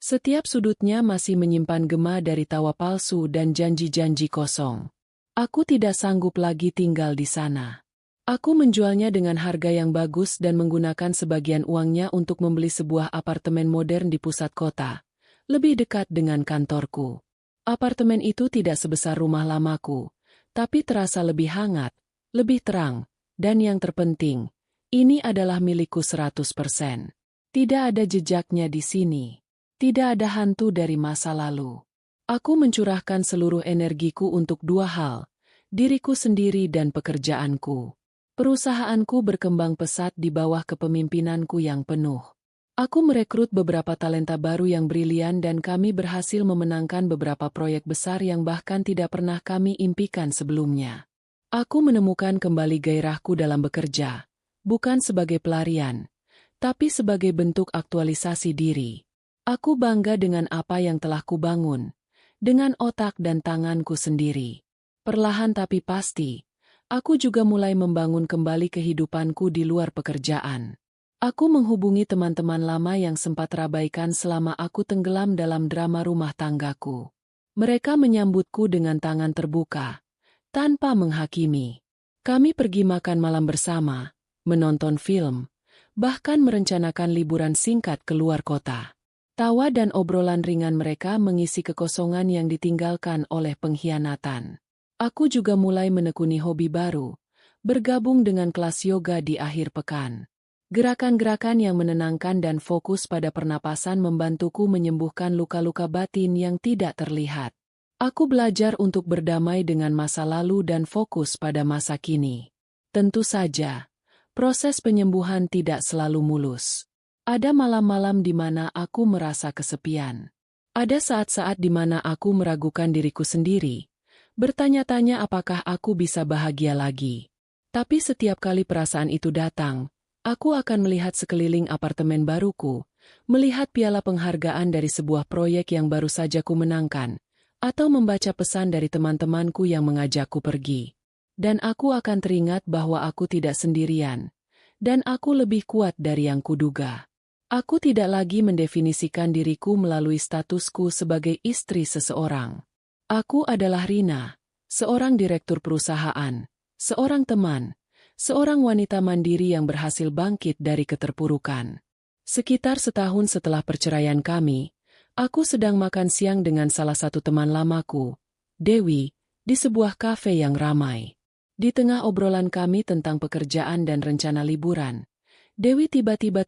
Setiap sudutnya masih menyimpan gema dari tawa palsu dan janji-janji kosong. Aku tidak sanggup lagi tinggal di sana. Aku menjualnya dengan harga yang bagus dan menggunakan sebagian uangnya untuk membeli sebuah apartemen modern di pusat kota, lebih dekat dengan kantorku. Apartemen itu tidak sebesar rumah lamaku, tapi terasa lebih hangat, lebih terang, dan yang terpenting, ini adalah milikku 100%. Tidak ada jejaknya di sini. Tidak ada hantu dari masa lalu. Aku mencurahkan seluruh energiku untuk dua hal, diriku sendiri dan pekerjaanku. Perusahaanku berkembang pesat di bawah kepemimpinanku yang penuh. Aku merekrut beberapa talenta baru yang brilian dan kami berhasil memenangkan beberapa proyek besar yang bahkan tidak pernah kami impikan sebelumnya. Aku menemukan kembali gairahku dalam bekerja, bukan sebagai pelarian, tapi sebagai bentuk aktualisasi diri. Aku bangga dengan apa yang telah kubangun, dengan otak dan tanganku sendiri. Perlahan tapi pasti, aku juga mulai membangun kembali kehidupanku di luar pekerjaan. Aku menghubungi teman-teman lama yang sempat terabaikan selama aku tenggelam dalam drama rumah tanggaku. Mereka menyambutku dengan tangan terbuka, tanpa menghakimi. Kami pergi makan malam bersama, menonton film, bahkan merencanakan liburan singkat keluar kota. Tawa dan obrolan ringan mereka mengisi kekosongan yang ditinggalkan oleh pengkhianatan. Aku juga mulai menekuni hobi baru, bergabung dengan kelas yoga di akhir pekan. Gerakan-gerakan yang menenangkan dan fokus pada pernapasan membantuku menyembuhkan luka-luka batin yang tidak terlihat. Aku belajar untuk berdamai dengan masa lalu dan fokus pada masa kini. Tentu saja, proses penyembuhan tidak selalu mulus. Ada malam-malam di mana aku merasa kesepian. Ada saat-saat di mana aku meragukan diriku sendiri, bertanya-tanya apakah aku bisa bahagia lagi. Tapi setiap kali perasaan itu datang, aku akan melihat sekeliling apartemen baruku, melihat piala penghargaan dari sebuah proyek yang baru saja ku menangkan, atau membaca pesan dari teman-temanku yang mengajakku pergi. Dan aku akan teringat bahwa aku tidak sendirian, dan aku lebih kuat dari yang kuduga. Aku tidak lagi mendefinisikan diriku melalui statusku sebagai istri seseorang. Aku adalah Rina, seorang direktur perusahaan, seorang teman, seorang wanita mandiri yang berhasil bangkit dari keterpurukan. Sekitar setahun setelah perceraian kami, aku sedang makan siang dengan salah satu teman lamaku, Dewi, di sebuah kafe yang ramai. Di tengah obrolan kami tentang pekerjaan dan rencana liburan, Dewi tiba-tiba